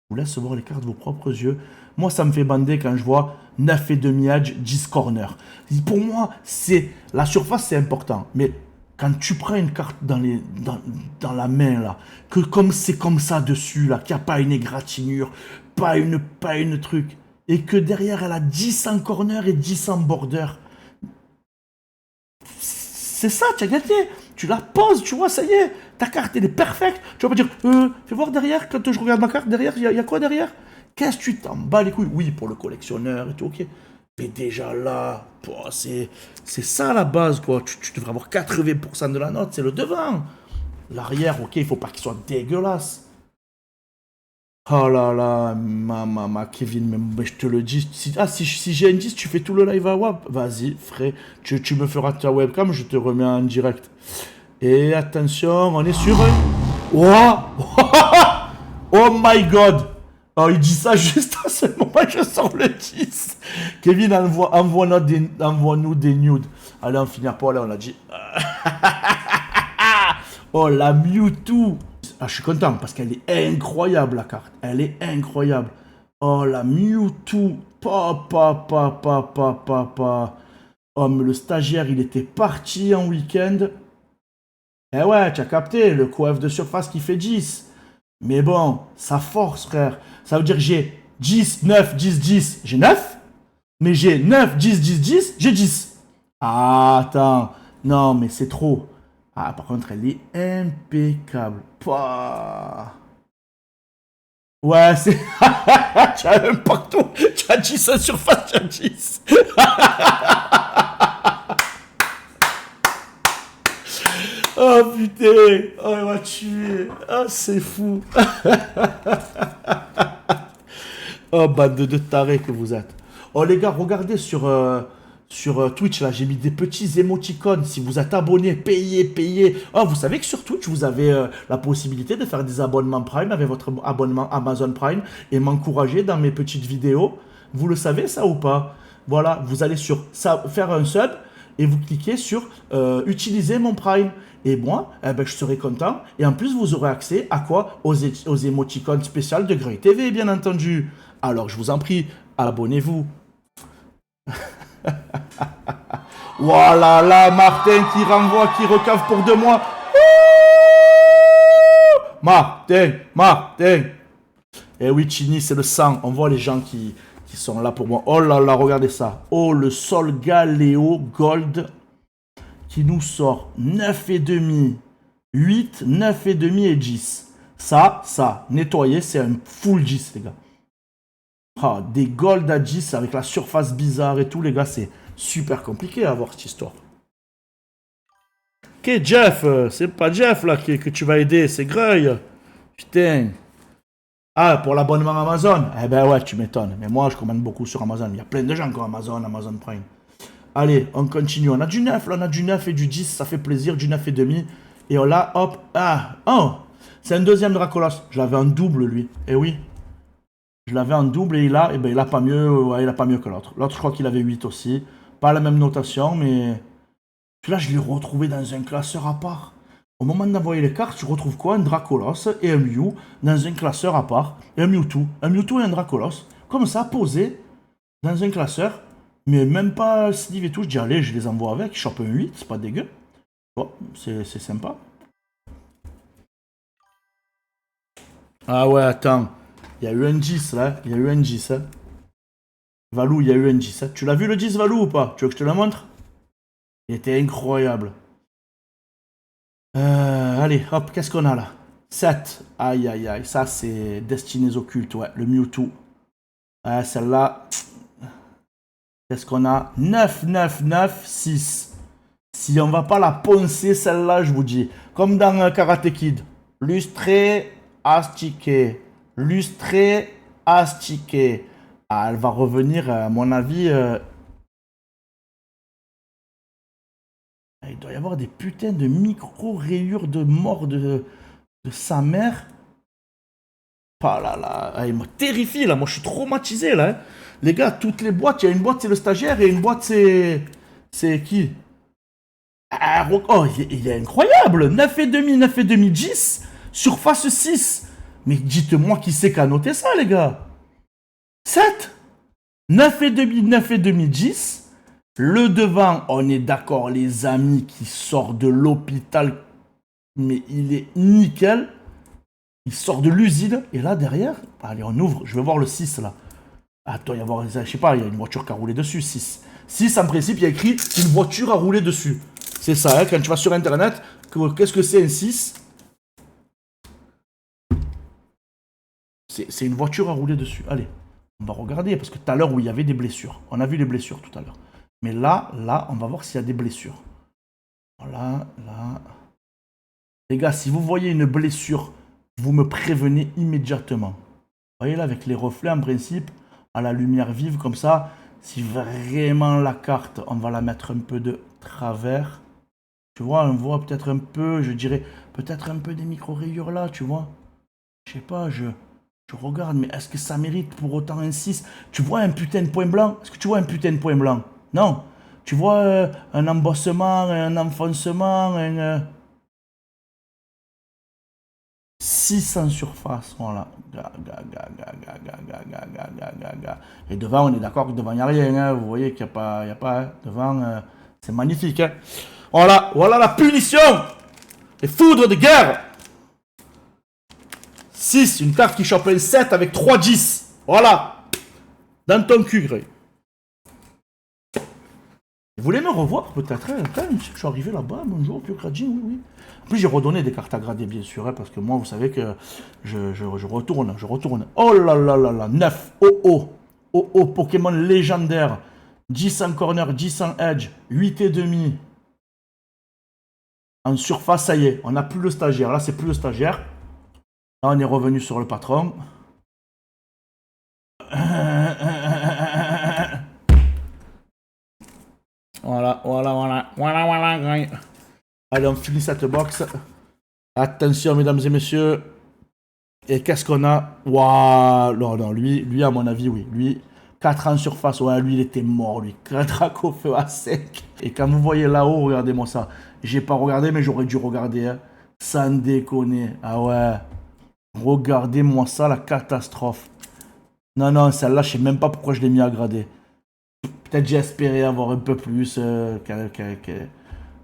Je vous laisse voir les cartes de vos propres yeux. Moi, ça me fait bander quand je vois 9,5 edge, 10 corner. Pour moi, la surface, c'est important. Mais quand tu prends une carte dans la main, là, que comme c'est comme ça dessus, là, qu'il n'y a pas une égratignure, pas une truc, et que derrière, elle a 10 en corner et 10 en border. C'est ça, tu as gagné. Tu la poses, tu vois, ça y est. Ta carte, elle est parfaite. Tu vas pas dire, fais voir derrière, quand je regarde ma carte, derrière, il y a quoi derrière? Qu'est-ce que tu t'en bats les couilles? Oui, pour le collectionneur et tout, ok. Mais déjà là, c'est ça la base, quoi. Tu devrais avoir 80% de la note, c'est le devant. L'arrière, ok, il faut pas qu'il soit dégueulasse. Oh là là, Kevin, mais je te le dis. Si j'ai un 10, tu fais tout le live à WAP. Vas-y, frère, tu me feras ta webcam, je te remets en direct. Et attention, on est sur un... Oh, oh my god. Oh, il dit ça juste à ce moment, je sors le 10. Kevin, envoie-nous des nudes. Allez, on finit pas là, on a dit. Oh, la Mewtwo. Ah, je suis content parce qu'elle est incroyable, la carte. Elle est incroyable. Oh, la Mewtwo. Oh, mais le stagiaire, il était parti en week-end. Eh ouais, tu as capté, le coef de surface qui fait 10. Mais bon, ça force, frère. Ça veut dire que j'ai 10, 9, 10, 10. J'ai 9. Mais j'ai 9, 10, 10, 10. J'ai 10. Ah, attends. Non, mais c'est trop. Ah, par contre, elle est impeccable. Pouah. Ouais, c'est... tu as un partout. Tu as 10 en surface, tu as 10. Oh putain. Oh, il m'a tué. Ah, c'est fou. Oh, bande de tarés que vous êtes. Oh, les gars, regardez sur Twitch, là, j'ai mis des petits émoticônes. Si vous êtes abonné, payez. Oh, vous savez que sur Twitch, vous avez la possibilité de faire des abonnements Prime avec votre abonnement Amazon Prime et m'encourager dans mes petites vidéos. Vous le savez, ça ou pas? Voilà, vous allez sur ça, faire un sub et vous cliquez sur utiliser mon Prime. Et moi, eh ben, je serai content. Et en plus, vous aurez accès à quoi? Aux émoticônes spéciales de Grey TV, bien entendu. Alors, je vous en prie, abonnez-vous. Voilà, là, Martin qui renvoie, qui recave pour 2 mois. Martin. Eh oui, Chini, c'est le sang. On voit les gens qui sont là pour moi. Oh là là, regardez ça. Oh, le Solgaleo Gold qui nous sort 9,5, 8, 9,5 et 10. Ça, nettoyer, c'est un full 10, les gars. Ah, des gold à 10 avec la surface bizarre et tout, les gars, c'est super compliqué à avoir cette histoire. Ok, Jeff, c'est pas Jeff là que tu vas aider, c'est Greuil. Putain. Ah, pour l'abonnement Amazon? Eh ben ouais, tu m'étonnes. Mais moi, je commande beaucoup sur Amazon. Il y a plein de gens qui ont Amazon Prime. Allez, on continue. On a du 9, là, on a du 9 et du 10, ça fait plaisir, du 9 et demi. Et là, hop, oh, c'est un deuxième Dracolos. Je l'avais en double, lui. Eh oui. Je l'avais en double et il a pas mieux, ouais, il a pas mieux que l'autre. L'autre, je crois qu'il avait 8 aussi. Pas la même notation, mais... Puis là, je l'ai retrouvé dans un classeur à part. Au moment d'envoyer les cartes, tu retrouves quoi? Un Dracolos et un Mew dans un classeur à part. Et un Mewtwo. Un Mewtwo et un Dracolos. Comme ça, posé dans un classeur. Mais même pas sleeve et tout. Je dis, allez, je les envoie avec. Je chope un 8, c'est pas dégueu. Bon, c'est sympa. Ah ouais, attends. Il y a eu un 10 là. Il y a eu un 10. Hein. Valou, il y a eu un 10. Hein. Tu l'as vu le 10 Valou ou pas? Tu veux que je te le montre? Il était incroyable. Allez, hop, qu'est-ce qu'on a là? 7. Aïe, aïe, aïe. Ça, c'est Destinées Occultes, ouais. Le Mewtwo. Celle-là. Qu'est-ce qu'on a? 9, 9, 9, 6. Si on va pas la poncer, celle-là, je vous dis. Comme dans Karate Kid. Lustré, astiqué. Lustré, astiqué. Ah, elle va revenir, à mon avis... Il doit y avoir des putains de micro-rayures de mort de sa mère. Ah là là, il me terrifie là, moi je suis traumatisé là. Hein. Les gars, toutes les boîtes, il y a une boîte c'est le stagiaire et une boîte c'est... C'est qui? Oh, il est incroyable. 9,5, 9,5, 10. Surface 6. Mais dites-moi qui c'est qui a noté ça les gars? 7. 9,5, 9,5, 10. Le devant, on est d'accord les amis, qui sort de l'hôpital. Mais il est nickel. Il sort de l'usine. Et là, derrière, allez, on ouvre. Je vais voir le 6, là. Attends, il y a voir, je sais pas, il y a une voiture qui a roulé dessus. 6. 6, en principe, il y a écrit une voiture a roulé dessus. C'est ça, hein, quand tu vas sur Internet. Qu'est-ce que c'est un 6? C'est une voiture à rouler dessus. Allez, on va regarder, parce que tout à l'heure, où il y avait des blessures. On a vu les blessures tout à l'heure. Mais là, on va voir s'il y a des blessures. Voilà, là... Les gars, si vous voyez une blessure, vous me prévenez immédiatement. Vous voyez là, avec les reflets, en principe, à la lumière vive, comme ça, si vraiment la carte, on va la mettre un peu de travers. Tu vois, on voit peut-être un peu, je dirais, peut-être un peu des micro-rayures là, tu vois. Je sais pas, je regarde, mais est-ce que ça mérite pour autant un 6? Tu vois un putain de point blanc? Est-ce que tu vois un putain de point blanc? Non. Tu vois un embossement, un enfoncement, un... 6 en surface, voilà. Et devant, on est d'accord que devant, il n'y a rien. Hein. Vous voyez qu'il n'y a pas... hein. Devant, c'est magnifique. Hein. Voilà, voilà la punition. Les foudres de guerre. 6, une carte qui chope un 7 avec 3 10. Voilà. Dans ton cul, Grey. Vous voulez me revoir peut-être hein, quand je suis arrivé là-bas, bonjour, Pio Gradji, oui, oui. En plus, j'ai redonné des cartes à grader, bien sûr, hein, parce que moi, vous savez que je retourne, je retourne. Oh là là là là, 9, oh, Pokémon légendaire. 10 en corner, 10 en edge, 8 et demi. En surface, ça y est, on n'a plus le stagiaire. Là, c'est plus le stagiaire. Là, on est revenu sur le patron. Voilà. Allez, on finit cette box. Attention, mesdames et messieurs. Et qu'est-ce qu'on a? Waouh. Non, lui, à mon avis, oui. Lui, 4 en surface. Ouais, lui, il était mort, lui. 4 Dracofeu à 5. Et quand vous voyez là-haut, regardez-moi ça. J'ai pas regardé, mais j'aurais dû regarder. Hein. Sans déconner. Ah ouais. Regardez-moi ça, la catastrophe. Non, celle-là, je sais même pas pourquoi je l'ai mis à grader. Peut-être j'ai espéré avoir un peu plus.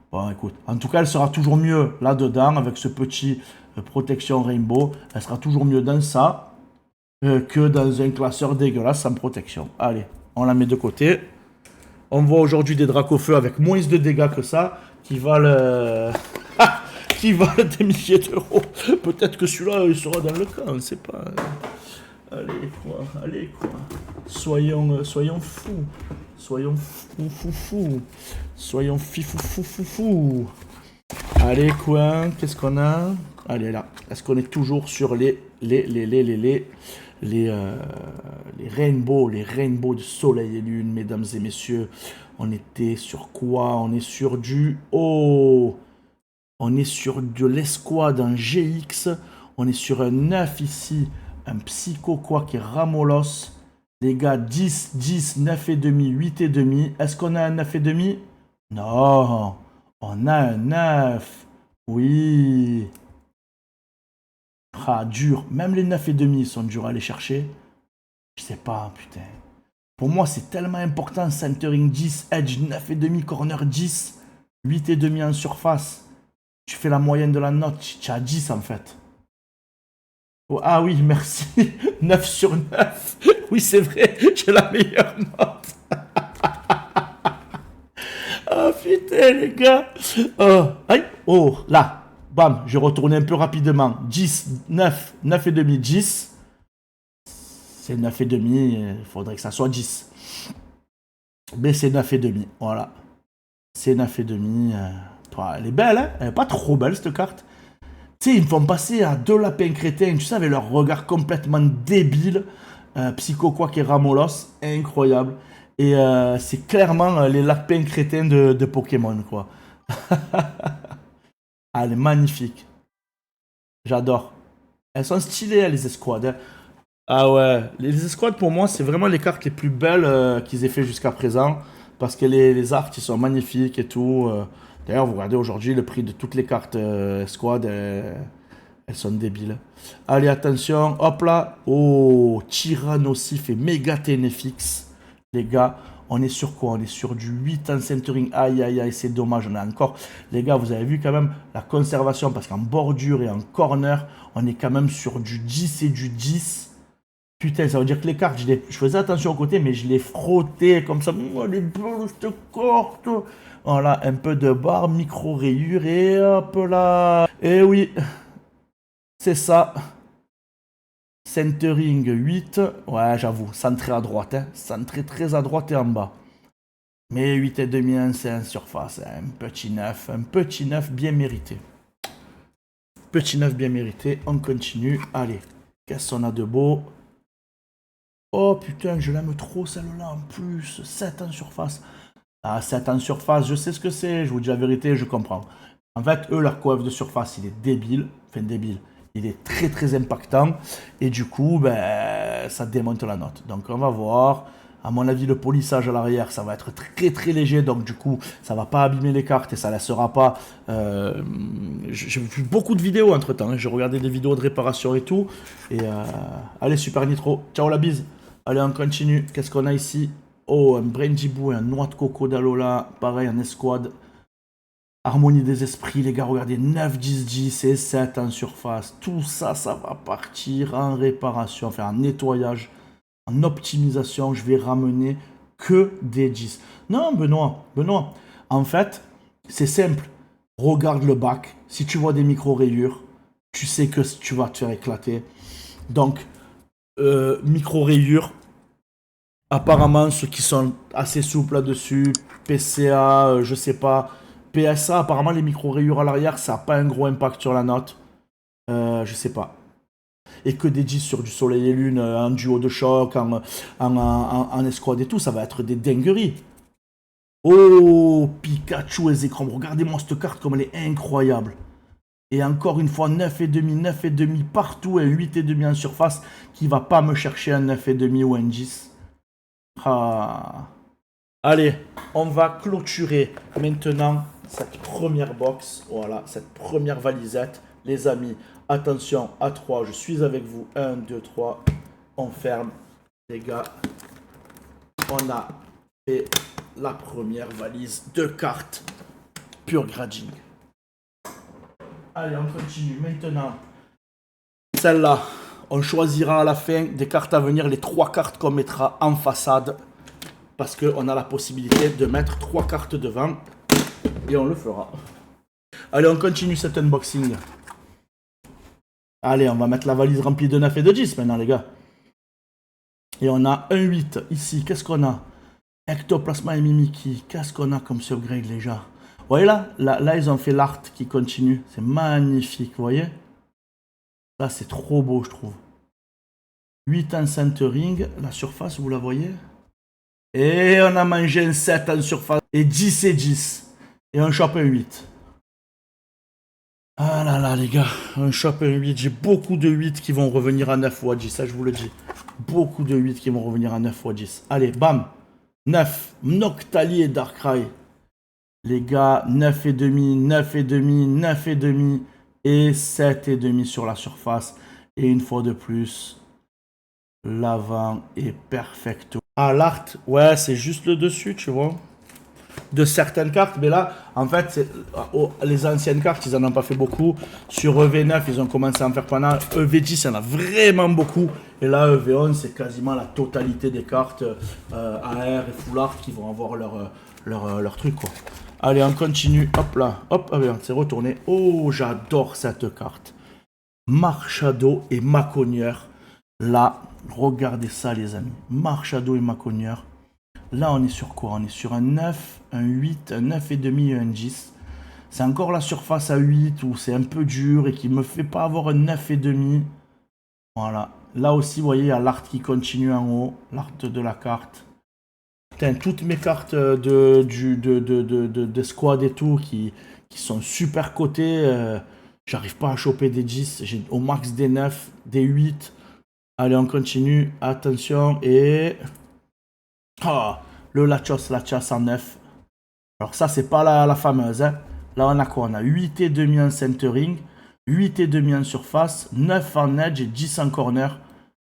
Bon, écoute. En tout cas, elle sera toujours mieux là-dedans, avec ce petit protection rainbow. Elle sera toujours mieux dans ça que dans un classeur dégueulasse sans protection. Allez, on la met de côté. On voit aujourd'hui des Dracofeu avec moins de dégâts que ça, qui valent... qui valent des milliers d'euros. Peut-être que celui-là, il sera dans le cas, on ne sait pas. Allez quoi. Soyons fous. Soyons fous. Soyons fou. Allez quoi. Qu'est-ce qu'on a? Allez là. Est-ce qu'on est toujours sur les rainbows, les rainbows de soleil et lune, mesdames et messieurs. On était sur quoi? On est sur du... Oh! On est sur de l'escouade en GX. On est sur un 9 ici. Un Psycho quoi qui est Ramolos. Les gars, 10, 10, 9 et demi, 8 et demi. Est-ce qu'on a un 9 et demi? Non. On a un 9. Oui. Ah, dur. Même les 9 et demi sont durs à aller chercher. Je sais pas, putain. Pour moi, c'est tellement important. Centering 10, edge 9 et demi, corner 10, 8 et demi en surface. Tu fais la moyenne de la note. Tu as 10 en fait. Oh, ah oui, merci. 9 sur 9. Oui, c'est vrai, j'ai la meilleure note. Oh putain, les gars. Oh, aïe. Oh, là. Bam, je retourne un peu rapidement. 10, 9, 9 et demi, 10. C'est 9 et demi, il faudrait que ça soit 10. Mais c'est 9 et demi, voilà. C'est 9 et demi. Elle est belle, hein. Elle est pas trop belle, cette carte. Tu sais, ils me font passer à deux lapins crétins, tu sais, avec leur regard complètement débile. Psycho Quack et Ramolos, incroyable. Et c'est clairement les lapins crétins de Pokémon, quoi. Ah, elle est magnifique. J'adore. Elles sont stylées, les escouades. Hein. Ah ouais, les escouades, pour moi, c'est vraiment les cartes les plus belles qu'ils aient fait jusqu'à présent. Parce que les arts, ils sont magnifiques et tout. D'ailleurs, vous regardez aujourd'hui le prix de toutes les cartes escouades. Elles sont débiles. Allez, attention. Hop là. Oh, Tyrannosif et Méga Ténéfix. Les gars, on est sur quoi? On est sur du 8 en centering. Aïe, c'est dommage. On a encore... Les gars, vous avez vu quand même la conservation. Parce qu'en bordure et en corner, on est quand même sur du 10 et du 10. Putain, ça veut dire que les cartes, je faisais attention au côté, mais je les frottais comme ça. Oh, les belles, cette carte. Voilà, un peu de barre, micro-rayure et hop là. Et oui, c'est ça. Centering 8. Ouais, j'avoue, centré à droite. Hein. Centré très à droite et en bas. Mais 8,5, c'est en surface. Hein. Un petit 9 bien mérité. Petit 9 bien mérité. On continue. Allez. Qu'est-ce qu'on a de beau? Oh putain, je l'aime trop celle-là en plus. 7 en surface. Ah, 7 en surface, je sais ce que c'est. Je vous dis la vérité, je comprends. En fait, eux, leur coef de surface, il est débile. Enfin, débile. Il est très très impactant. Et du coup, ben, ça démonte la note. Donc on va voir. À mon avis, le polissage à l'arrière, ça va être très très léger. Donc du coup, ça va pas abîmer les cartes et ça laissera pas... J'ai vu beaucoup de vidéos entre temps. Hein. J'ai regardé des vidéos de réparation et tout. Et allez, Super Nitro. Ciao la bise. Allez, on continue. Qu'est-ce qu'on a ici? Oh, un Brindibou et un noix de coco d'Alola. Pareil, en escouade. Harmonie des esprits, les gars, regardez, 9, 10, 10 et 7 en surface. Tout ça, ça va partir en réparation, enfin en nettoyage, en optimisation. Je vais ramener que des 10. Non, Benoît, en fait, c'est simple. Regarde le bac. Si tu vois des micro-rayures, tu sais que tu vas te faire éclater. Donc, micro-rayures, apparemment, ceux qui sont assez souples là-dessus, PCA, je sais pas... PSA, apparemment, les micro-rayures à l'arrière, ça n'a pas un gros impact sur la note. Je sais pas. Et que des 10 sur du soleil et lune, en duo de choc, en escouade et tout, ça va être des dingueries. Oh, Pikachu et Zekrom, regardez-moi cette carte comme elle est incroyable. Et encore une fois, 9,5 partout et 8,5 en surface, qui va pas me chercher un 9,5 ou un 10. Ah. Allez, on va clôturer maintenant cette première box, voilà, cette première valisette. Les amis, attention, à 3, je suis avec vous. 1, 2, 3, on ferme. Les gars, on a fait la première valise de cartes pure grading. Allez, on continue maintenant. Celle-là, on choisira à la fin des cartes à venir, les 3 cartes qu'on mettra en façade. Parce qu'on a la possibilité de mettre 3 cartes devant. Et on le fera. Allez, on continue cet unboxing. Allez, on va mettre la valise remplie de 9 et de 10 maintenant, les gars. Et on a un 8 ici. Qu'est-ce qu'on a? Ectoplasma et Mimiki. Qu'est-ce qu'on a comme upgrade, les gars? Vous voyez là, ils ont fait l'art qui continue. C'est magnifique, vous voyez? Là, c'est trop beau, je trouve. 8 en centering. La surface, vous la voyez? Et on a mangé un 7 en surface. Et 10 et 10. Et on chope un 8. Ah là là, les gars. On chope un 8. J'ai beaucoup de 8 qui vont revenir à 9 ou à 10. Ça, je vous le dis. Beaucoup de 8 qui vont revenir à 9 ou à 10. Allez, bam. 9. Noctali et Darkrai. Les gars, 9,5, 9,5, 9,5 et 7,5 sur la surface. Et une fois de plus, l'avant est perfecto. Ah, l'art, ouais, c'est juste le dessus, tu vois. De certaines cartes, mais là, en fait, les anciennes cartes, ils en ont pas fait beaucoup. Sur EV9, ils ont commencé à en faire pendant. EV10, il y en a vraiment beaucoup. Et là, EV11, c'est quasiment la totalité des cartes AR et Full Art qui vont avoir leur truc, quoi. Allez, on continue. Hop là, hop, c'est retourné. Oh, j'adore cette carte. Marchado et Maconieur. Là, regardez ça, les amis. Marchado et Maconieur. Là, on est sur quoi? On est sur un 9, un 8, un 9,5 et un 10. C'est encore la surface à 8 où c'est un peu dur et qui me fait pas avoir un 9,5. Voilà. Là aussi, vous voyez, il y a l'art qui continue en haut. L'art de la carte. Putain, toutes mes cartes de squad et tout qui sont super cotées. J'arrive pas à choper des 10. J'ai au max des 9, des 8. Allez, on continue. Attention. Et... Ah, le Lachos en 9. Alors ça, c'est pas la fameuse. Hein. Là, on a quoi? On a 8,5 en centering, 8,5 en surface, 9 en edge et 10 en corner.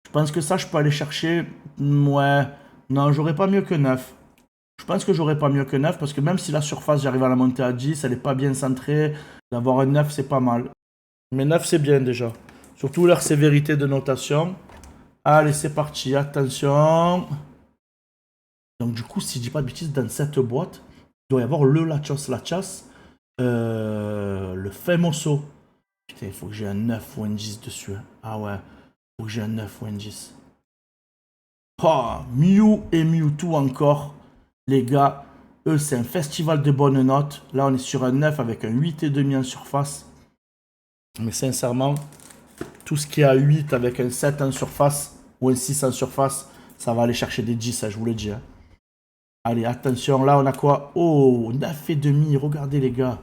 Je pense que ça, je peux aller chercher... Ouais. Non, j'aurais pas mieux que 9. Je pense que j'aurais pas mieux que 9 parce que même si la surface, j'arrive à la monter à 10, elle est pas bien centrée. D'avoir un 9, c'est pas mal. Mais 9, c'est bien déjà. Surtout leur sévérité de notation. Allez, c'est parti. Attention. Donc du coup, si je dis pas de bêtises, dans cette boîte, il doit y avoir le Lachos, le Famoso. Putain, il faut que j'ai un 9 ou un 10 dessus. Hein. Ah ouais, il faut que j'ai un 9 ou un 10. Oh, Mew et Mewtwo encore. Les gars, eux, c'est un festival de bonnes notes. Là, on est sur un 9 avec un 8,5 en surface. Mais sincèrement, tout ce qui est à 8 avec un 7 en surface ou un 6 en surface, ça va aller chercher des 10, ça je vous le dis. Hein. Allez, attention, là on a quoi? Oh, 9 et demi, regardez les gars.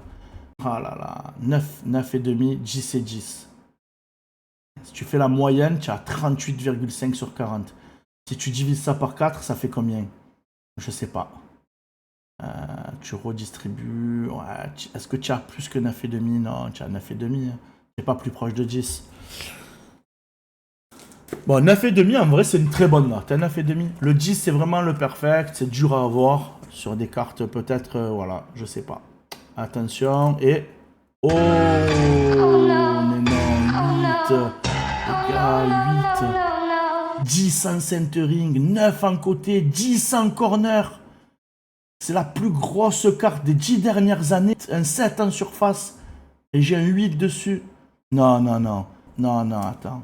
Ah là là, 9 et demi, 10 et 10. Si tu fais la moyenne, tu as 38,5 sur 40. Si tu divises ça par 4, ça fait combien? Je sais pas. Tu redistribues. Ouais, est-ce que tu as plus que 9 et demi? Non, tu as 9 et demi. Hein. Tu n'es pas plus proche de 10. Bon, 9 et demi, en vrai, c'est une très bonne note. 9 et demi. Le 10, c'est vraiment le perfect. C'est dur à avoir sur des cartes, peut-être. Voilà, je sais pas. Attention. Et. Oh, mais non, 8. Les gars, 8. 10 en centering, 9 en côté, 10 en corner. C'est la plus grosse carte des 10 dernières années. Un 7 en surface. Et j'ai un 8 dessus. Non, non, non. Non, non, attends.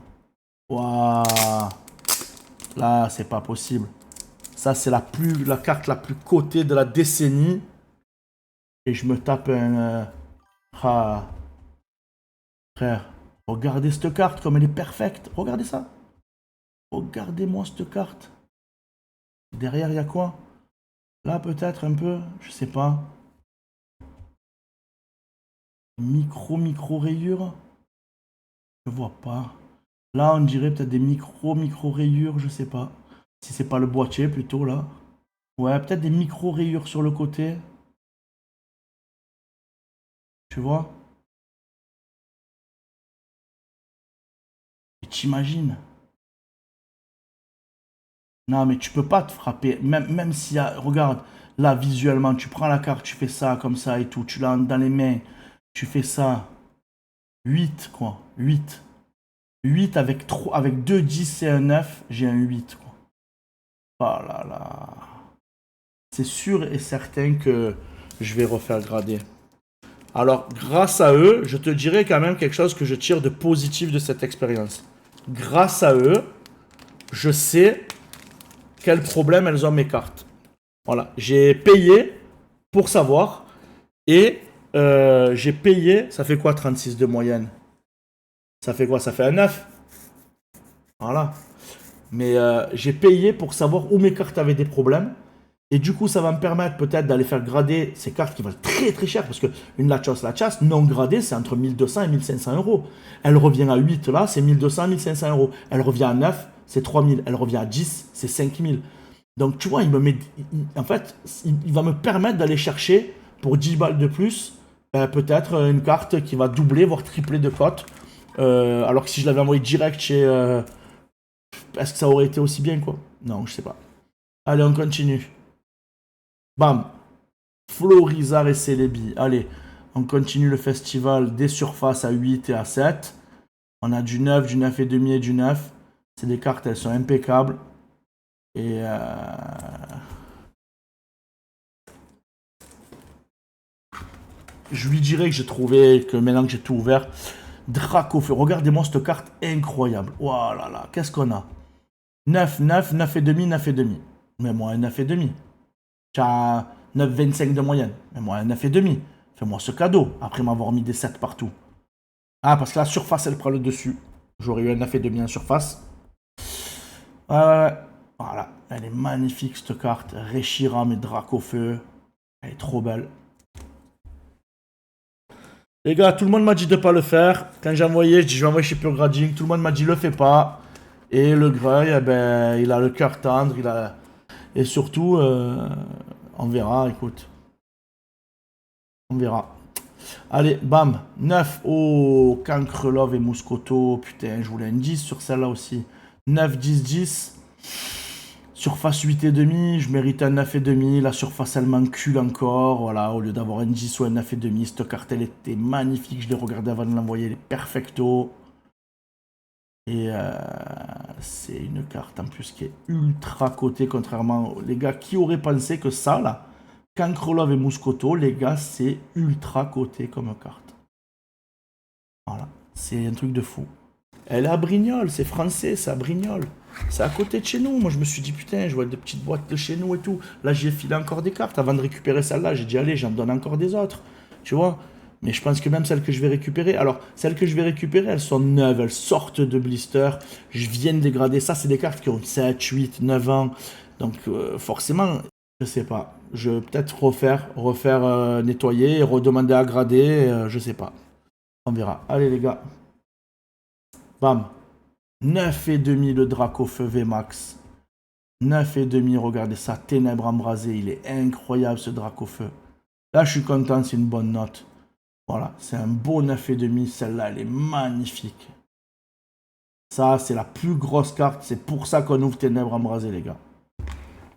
Waouh. Là, c'est pas possible. Ça, c'est la carte la plus cotée de la décennie. Et je me tape un... Ah. Frère, regardez cette carte comme elle est parfaite. Regardez ça. Regardez-moi cette carte. Derrière, il y a quoi? Là, peut-être un peu. Je sais pas. Micro rayures. Je vois pas. Là, on dirait peut-être des micro rayures, je sais pas. Si c'est pas le boîtier, plutôt, là. Ouais, peut-être des micro rayures sur le côté. Tu vois? Et t'imagines? Non, mais tu peux pas te frapper. Même s'il y a... Regarde, là, visuellement, tu prends la carte, tu fais ça, comme ça et tout. Tu l'as dans les mains. Tu fais ça. 8, quoi. 8. 8 avec 2 10 et un 9, j'ai un 8, quoi. Oh là là. C'est sûr et certain que je vais refaire grader. Alors, grâce à eux, je te dirais quand même quelque chose que je tire de positif de cette expérience. Grâce à eux, je sais quels problèmes elles ont mes cartes. Voilà, j'ai payé pour savoir et j'ai payé, ça fait quoi 36 de moyenne? Ça fait quoi? Ça fait un 9. Voilà. Mais j'ai payé pour savoir où mes cartes avaient des problèmes. Et du coup, ça va me permettre peut-être d'aller faire grader ces cartes qui valent très très cher. Parce qu'une Lachos non gradée, c'est entre 1200 et 1500 euros. Elle revient à 8 là, c'est 1200 à 1500 euros. Elle revient à 9, c'est 3000. Elle revient à 10, c'est 5000. Donc tu vois, en fait, il va me permettre d'aller chercher pour 10 balles de plus, peut-être une carte qui va doubler, voire tripler de cote. Alors que si je l'avais envoyé direct chez... est-ce que ça aurait été aussi bien, quoi? Non, je sais pas. Allez, on continue. Bam. Florizard et Celebi. Allez, on continue le festival des surfaces à 8 et à 7. On a du 9, du 9 et demi et du 9. C'est des cartes, elles sont impeccables. Et je lui dirais que j'ai trouvé, que maintenant que j'ai tout ouvert, Dracofeu. Regardez-moi cette carte incroyable. Oh là là, qu'est-ce qu'on a? 9, 9, 9 et demi, 9 et demi. Mais moi, un 9 et demi. Tu as 9,25 de moyenne. Mais moi, un 9 et demi. Fais-moi ce cadeau, après m'avoir mis des 7 partout. Ah, parce que la surface, elle prend le dessus. J'aurais eu un 9 et demi en surface. Voilà, elle est magnifique cette carte. Reshiram et Dracofeu. Elle est trop belle. Les gars, tout le monde m'a dit de ne pas le faire. Quand j'ai envoyé, je dis je vais envoyer chez Pure Grading. Tout le monde m'a dit le fais pas. Et le Greuil, eh ben, il a le cœur tendre. Et surtout, on verra, écoute. On verra. Allez, bam. 9. Oh, Cancrelove et Mouscoto. Putain, je voulais un 10 sur celle-là aussi. 9, 10, 10. Surface 8,5, je mérite un 9,5. La surface, elle m'encule encore. Voilà, au lieu d'avoir un 10 ou un 9,5. Cette carte, elle était magnifique. Je l'ai regardée avant de l'envoyer. Elle est perfecto. Et c'est une carte en plus qui est ultra cotée, contrairement aux les gars qui auraient pensé que ça, là, Cancrelove et Mouscoto, les gars, c'est ultra coté comme carte. Voilà, c'est un truc de fou. Elle est à Brignoles, c'est français, c'est à Brignoles. C'est à côté de chez nous. Moi, je me suis dit, putain, je vois des petites boîtes de chez nous et tout. Là, j'ai filé encore des cartes avant de récupérer celle-là. J'ai dit, allez, j'en donne encore des autres. Tu vois? Mais je pense que même celles que je vais récupérer, alors celles que je vais récupérer, elles sont neuves, elles sortent de blister. Je viens de dégrader. Ça, c'est des cartes qui ont 7, 8, 9 ans. Donc forcément, je sais pas. Je vais peut-être refaire nettoyer, redemander à grader, je sais pas. On verra. Allez les gars. Bam. 9,5 le Dracofeu VMAX. 9,5, regardez ça. Ténèbres embrasées. Il est incroyable ce Dracofeu. Là, je suis content, c'est une bonne note. Voilà, c'est un beau 9,5. Celle-là, elle est magnifique. Ça, c'est la plus grosse carte. C'est pour ça qu'on ouvre Ténèbres embrasées, les gars.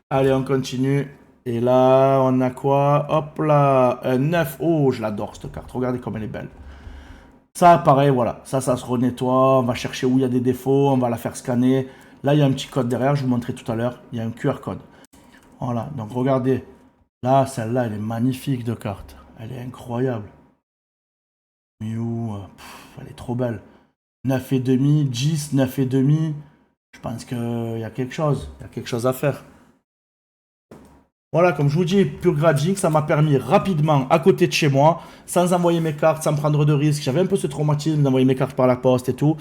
Allez, on continue. Et là, on a quoi? Hop là, un 9. Oh, je l'adore cette carte. Regardez comme elle est belle. Ça, pareil, voilà. Ça se renettoie. On va chercher où il y a des défauts. On va la faire scanner. Là, il y a un petit code derrière. Je vous montrais tout à l'heure. Il y a un QR code. Voilà. Donc, regardez. Là, celle-là, elle est magnifique de carte. Elle est incroyable. Mew, elle est trop belle. 9,5, 10, 9,5. Je pense qu'il y a quelque chose. Il y a quelque chose à faire. Voilà, comme je vous dis, Pure Gradic, ça m'a permis rapidement, à côté de chez moi, sans envoyer mes cartes, sans prendre de risques. J'avais un peu ce traumatisme d'envoyer mes cartes par la poste et tout.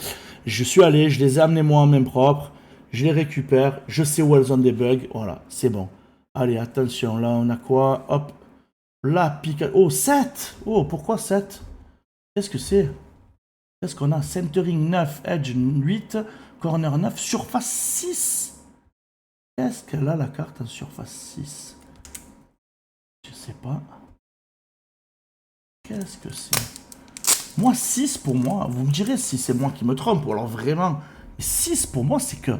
Je suis allé, je les ai amenées moi en main propre. Je les récupère, je sais où elles ont des bugs. Voilà, c'est bon. Allez, attention, là on a quoi? Hop, là, pique. Oh, 7. Oh, pourquoi 7? Qu'est-ce que c'est? Qu'est-ce qu'on a? Centering 9, Edge 8, Corner 9, Surface 6. Qu'est-ce qu'elle a la carte en Surface 6? Je sais pas. Qu'est-ce que c'est? Moi, 6 pour moi, vous me direz si c'est moi qui me trompe, ou alors vraiment. 6 pour moi, c'est que.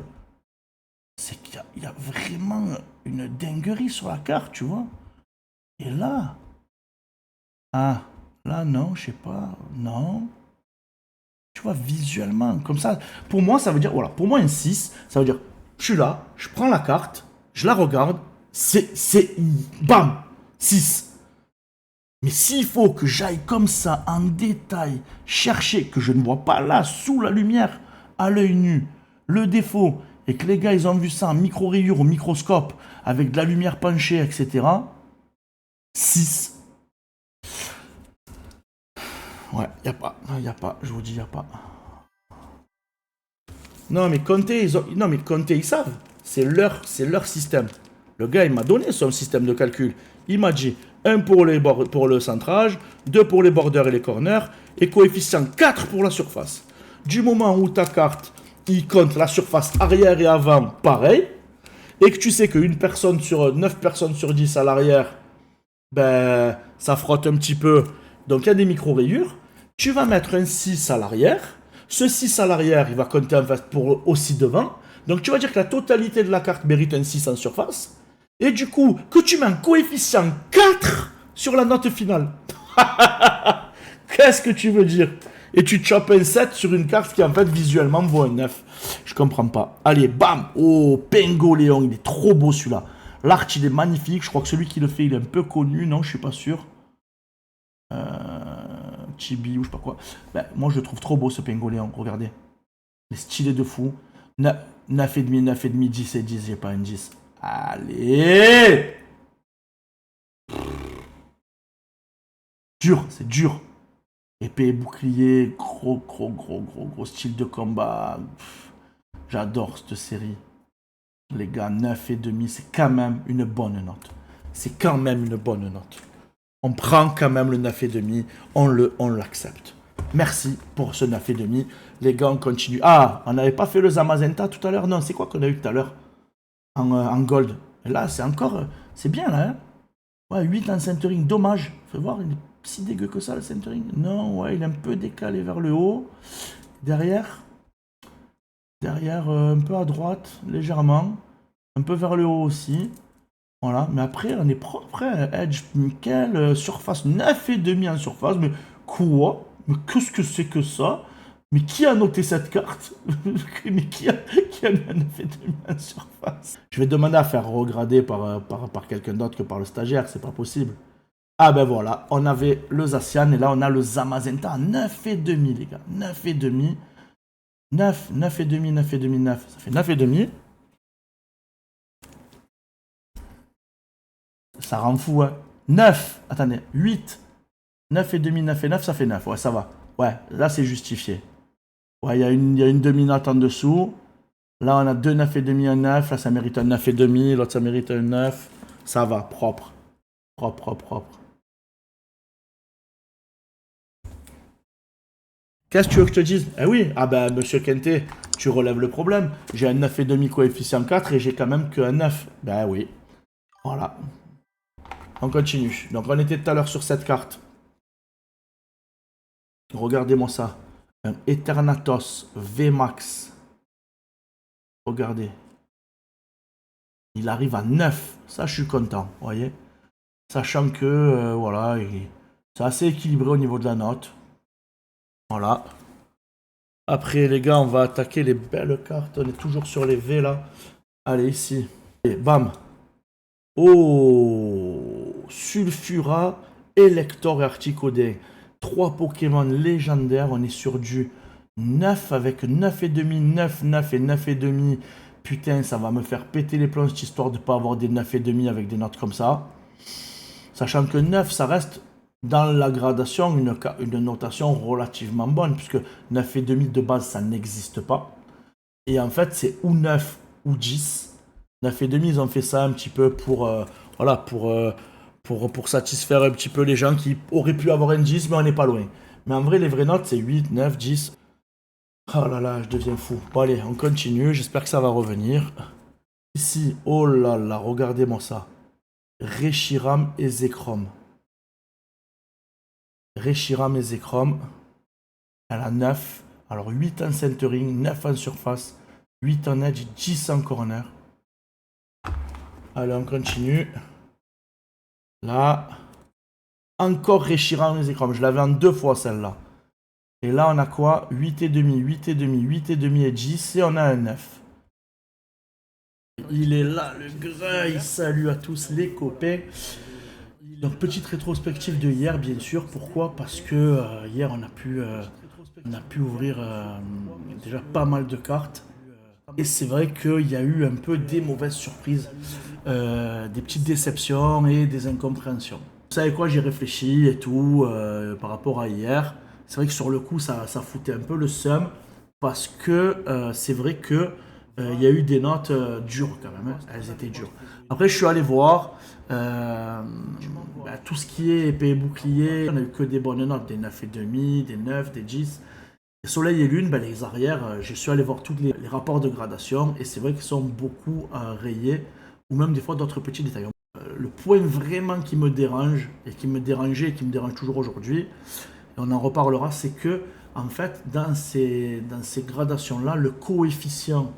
C'est qu'il y a vraiment une dinguerie sur la carte, tu vois. Et là. Ah, là, non, je sais pas. Non. Tu vois, visuellement, comme ça. Pour moi, ça veut dire. Voilà, pour moi, un 6, ça veut dire. Je suis là, je prends la carte, je la regarde, c'est. Bam! 6. Mais s'il faut que j'aille comme ça, en détail, chercher, que je ne vois pas là, sous la lumière, à l'œil nu, le défaut, et que les gars, ils ont vu ça en micro-rayure au microscope, avec de la lumière penchée, etc. 6. Ouais, y a pas, je vous dis, y a pas. Non, mais Conte, ils savent. C'est leur système. Le gars, il m'a donné son système de calcul. Il m'a dit 1 pour le centrage, 2 pour les borders et les corners, et coefficient 4 pour la surface. Du moment où ta carte, il compte la surface arrière et avant, pareil, et que tu sais qu'une personne sur 9 personnes sur 10 à l'arrière, ben, ça frotte un petit peu, donc il y a des micro-rayures, tu vas mettre un 6 à l'arrière, ce 6 à l'arrière, il va compter en fait pour aussi devant, donc tu vas dire que la totalité de la carte mérite un 6 en surface, et du coup, que tu mets un coefficient 4 sur la note finale. Qu'est-ce que tu veux dire? Et tu chopes un 7 sur une carte qui en fait visuellement vaut un 9. Je comprends pas. Allez, bam. Oh, Pengoléon, il est trop beau celui-là. L'art, il est magnifique. Je crois que celui qui le fait, il est un peu connu. Non, je suis pas sûr. Chibi ou je sais pas quoi. Ben, moi, je le trouve trop beau ce Pengoléon. Regardez. Il est stylé de fou. 9,5, 9,5, 10 et 10. J'ai pas un 10. Allez! Dur, c'est dur. Épée et bouclier, gros style de combat. J'adore cette série. Les gars, 9,5, c'est quand même une bonne note. C'est quand même une bonne note. On prend quand même le 9,5, on l'accepte. Merci pour ce 9,5. Les gars, on continue. Ah, on n'avait pas fait le Zamazenta tout à l'heure? Non, c'est quoi qu'on a eu tout à l'heure en gold. Et là, c'est encore. C'est bien là, hein. Ouais, 8 en centering, dommage. Fais voir, il est si dégueu que ça le centering. Non, ouais, il est un peu décalé vers le haut. Derrière, un peu à droite, légèrement. Un peu vers le haut aussi. Voilà, mais après, on est propre. Hein. Edge, nickel. Surface, 9,5 en surface. Mais quoi? Mais qu'est-ce que c'est que ça? Mais qui a noté cette carte? Mais qui a mis un 9,5 en surface? Je vais demander à faire regrader par quelqu'un d'autre que par le stagiaire. C'est pas possible. Ah ben voilà, on avait le Zacian et là on a le Zamazenta à 9,5 les gars. 9,5. 9, 9,5, 9,5, 9. Ça fait 9,5. Ça rend fou, hein. 9, attendez, 8, 9 et demi, 9 et 9, ça fait 9. Ouais, ça va. Ouais, là, c'est justifié. Ouais, il y a une demi-note en dessous. Là, on a deux 9 et demi, un 9. Là, ça mérite un 9 et demi. L'autre, ça mérite un 9. Ça va, propre. Propre, propre, propre. Qu'est-ce que tu veux que je te dise? Eh oui, ah ben, monsieur Kenté, tu relèves le problème. J'ai un 9 et demi coefficient 4 et j'ai quand même qu'un 9. Ben oui. Voilà. On continue. Donc, on était tout à l'heure sur cette carte. Regardez-moi ça. Un Eternatos VMAX. Regardez. Il arrive à 9. Ça, je suis content. Vous voyez? Sachant que, voilà, c'est assez équilibré au niveau de la note. Voilà. Après, les gars, on va attaquer les belles cartes. On est toujours sur les V, là. Allez, ici. Et bam. Oh, Sulfura, Elector et Articodin. 3 Pokémon légendaires. On est sur du 9 avec 9,5, 9, 9 et 9,5. Putain, ça va me faire péter les plombs cette histoire de ne pas avoir des 9,5 avec des notes comme ça. Sachant que 9, ça reste dans la gradation une notation relativement bonne, puisque 9,5 de base, ça n'existe pas. Et en fait, c'est ou 9 ou 10. 9,5, ils ont fait ça un petit peu pour, voilà, pour satisfaire un petit peu les gens qui auraient pu avoir un 10, mais on n'est pas loin. Mais en vrai, les vraies notes, c'est 8, 9, 10. Oh là là, je deviens fou. Bon allez, on continue, j'espère que ça va revenir. Ici, oh là là, regardez-moi ça. Reshiram et Zekrom. Reshiram et Zekrom. Elle a 9. Alors 8 en centering, 9 en surface, 8 en edge, 10 en corner. Allez, on continue. Là. Encore Reshiram et Zekrom. Je l'avais en 2 fois celle-là. Et là, on a quoi? 8,5, 8,5, 8,5 et 10. Et on a un 9. Il est là, le Greuil. Salut à tous les copains. Donc, petite rétrospective de hier, bien sûr. Pourquoi? Parce que hier, on a pu ouvrir déjà pas mal de cartes. Et c'est vrai qu'il y a eu un peu des mauvaises surprises, des petites déceptions et des incompréhensions. Vous savez quoi, j'ai réfléchi et tout par rapport à hier. C'est vrai que sur le coup, ça foutait un peu le seum parce que c'est vrai que il y a eu des notes dures quand même, hein. Elles étaient dures. Après, je suis allé voir tout ce qui est épée et bouclier. On n'a eu que des bonnes notes, des 9,5, des 9, des 10. Soleil et Lune, les arrières, je suis allé voir tous les rapports de gradation et c'est vrai qu'ils sont beaucoup rayés ou même des fois d'autres petits détails. Le point vraiment qui me dérange et qui me dérangeait et qui me dérange toujours aujourd'hui, et on en reparlera, c'est que en fait dans ces gradations-là, le coefficient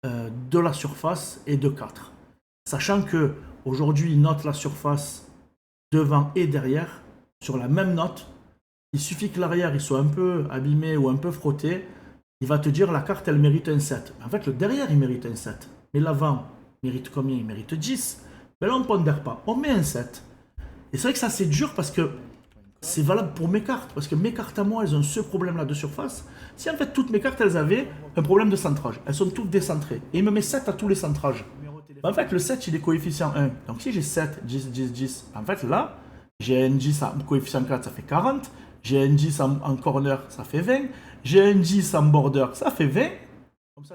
de la surface est de 4. Sachant que aujourd'hui, il note la surface devant et derrière sur la même note. Il suffit que l'arrière il soit un peu abîmé ou un peu frotté, il va te dire la carte elle mérite un 7. En fait le derrière il mérite un 7. Mais l'avant mérite combien? Il mérite 10. Mais là on ne pondère pas, on met un 7. Et c'est vrai que ça c'est dur parce que c'est valable pour mes cartes. Parce que mes cartes à moi elles ont ce problème là de surface. Si en fait toutes mes cartes elles avaient un problème de centrage, elles sont toutes décentrées. Et il me met 7 à tous les centrages. En fait le 7 il est coefficient 1. Donc si j'ai 7, 10, 10, 10, en fait là j'ai un 10 à coefficient 4 ça fait 40. J'ai un 10 en corner, ça fait 20. J'ai un 10 en border, ça fait 20.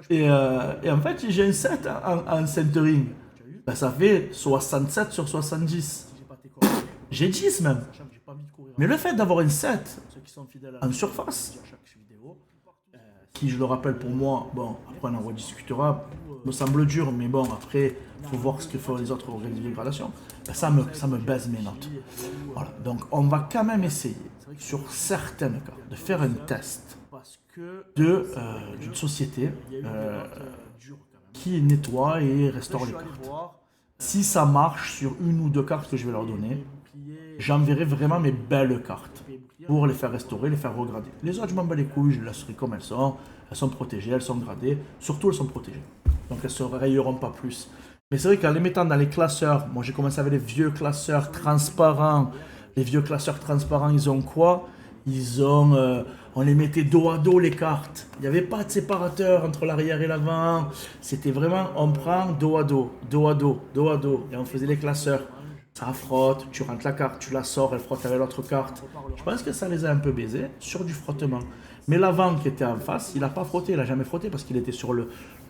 Et en fait, j'ai un 7 en centering. Ça fait 67 sur 70. J'ai 10 même. Mais le fait d'avoir un 7 en surface, qui, je le rappelle pour moi, bon, après on en rediscutera, me semble dur, mais bon, après, il faut voir ce que font les autres organismes de gradation. Ça me baise mes notes. Voilà. Donc, on va quand même essayer, sur certaines cartes, de faire un test d'une société qui nettoie et restaure les cartes. Si ça marche sur une ou deux cartes que je vais leur donner, j'enverrai vraiment mes belles cartes pour les faire restaurer, les faire regrader. Les autres, je m'en bats les couilles, je les laisserai comme elles sont protégées, elles sont gradées, surtout elles sont protégées. Donc elles ne se rayeront pas plus. Mais c'est vrai qu'en les mettant dans les classeurs, moi j'ai commencé avec les vieux classeurs transparents. Les vieux classeurs transparents, ils ont quoi? On les mettait dos à dos les cartes. Il n'y avait pas de séparateur entre l'arrière et l'avant. C'était vraiment, on prend dos à dos, dos à dos, dos à dos. Et on faisait les classeurs. Ça frotte, tu rentres la carte, tu la sors, elle frotte avec l'autre carte. Je pense que ça les a un peu baisés sur du frottement. Mais l'avant qui était en face, il n'a pas frotté, il n'a jamais frotté parce qu'il était sur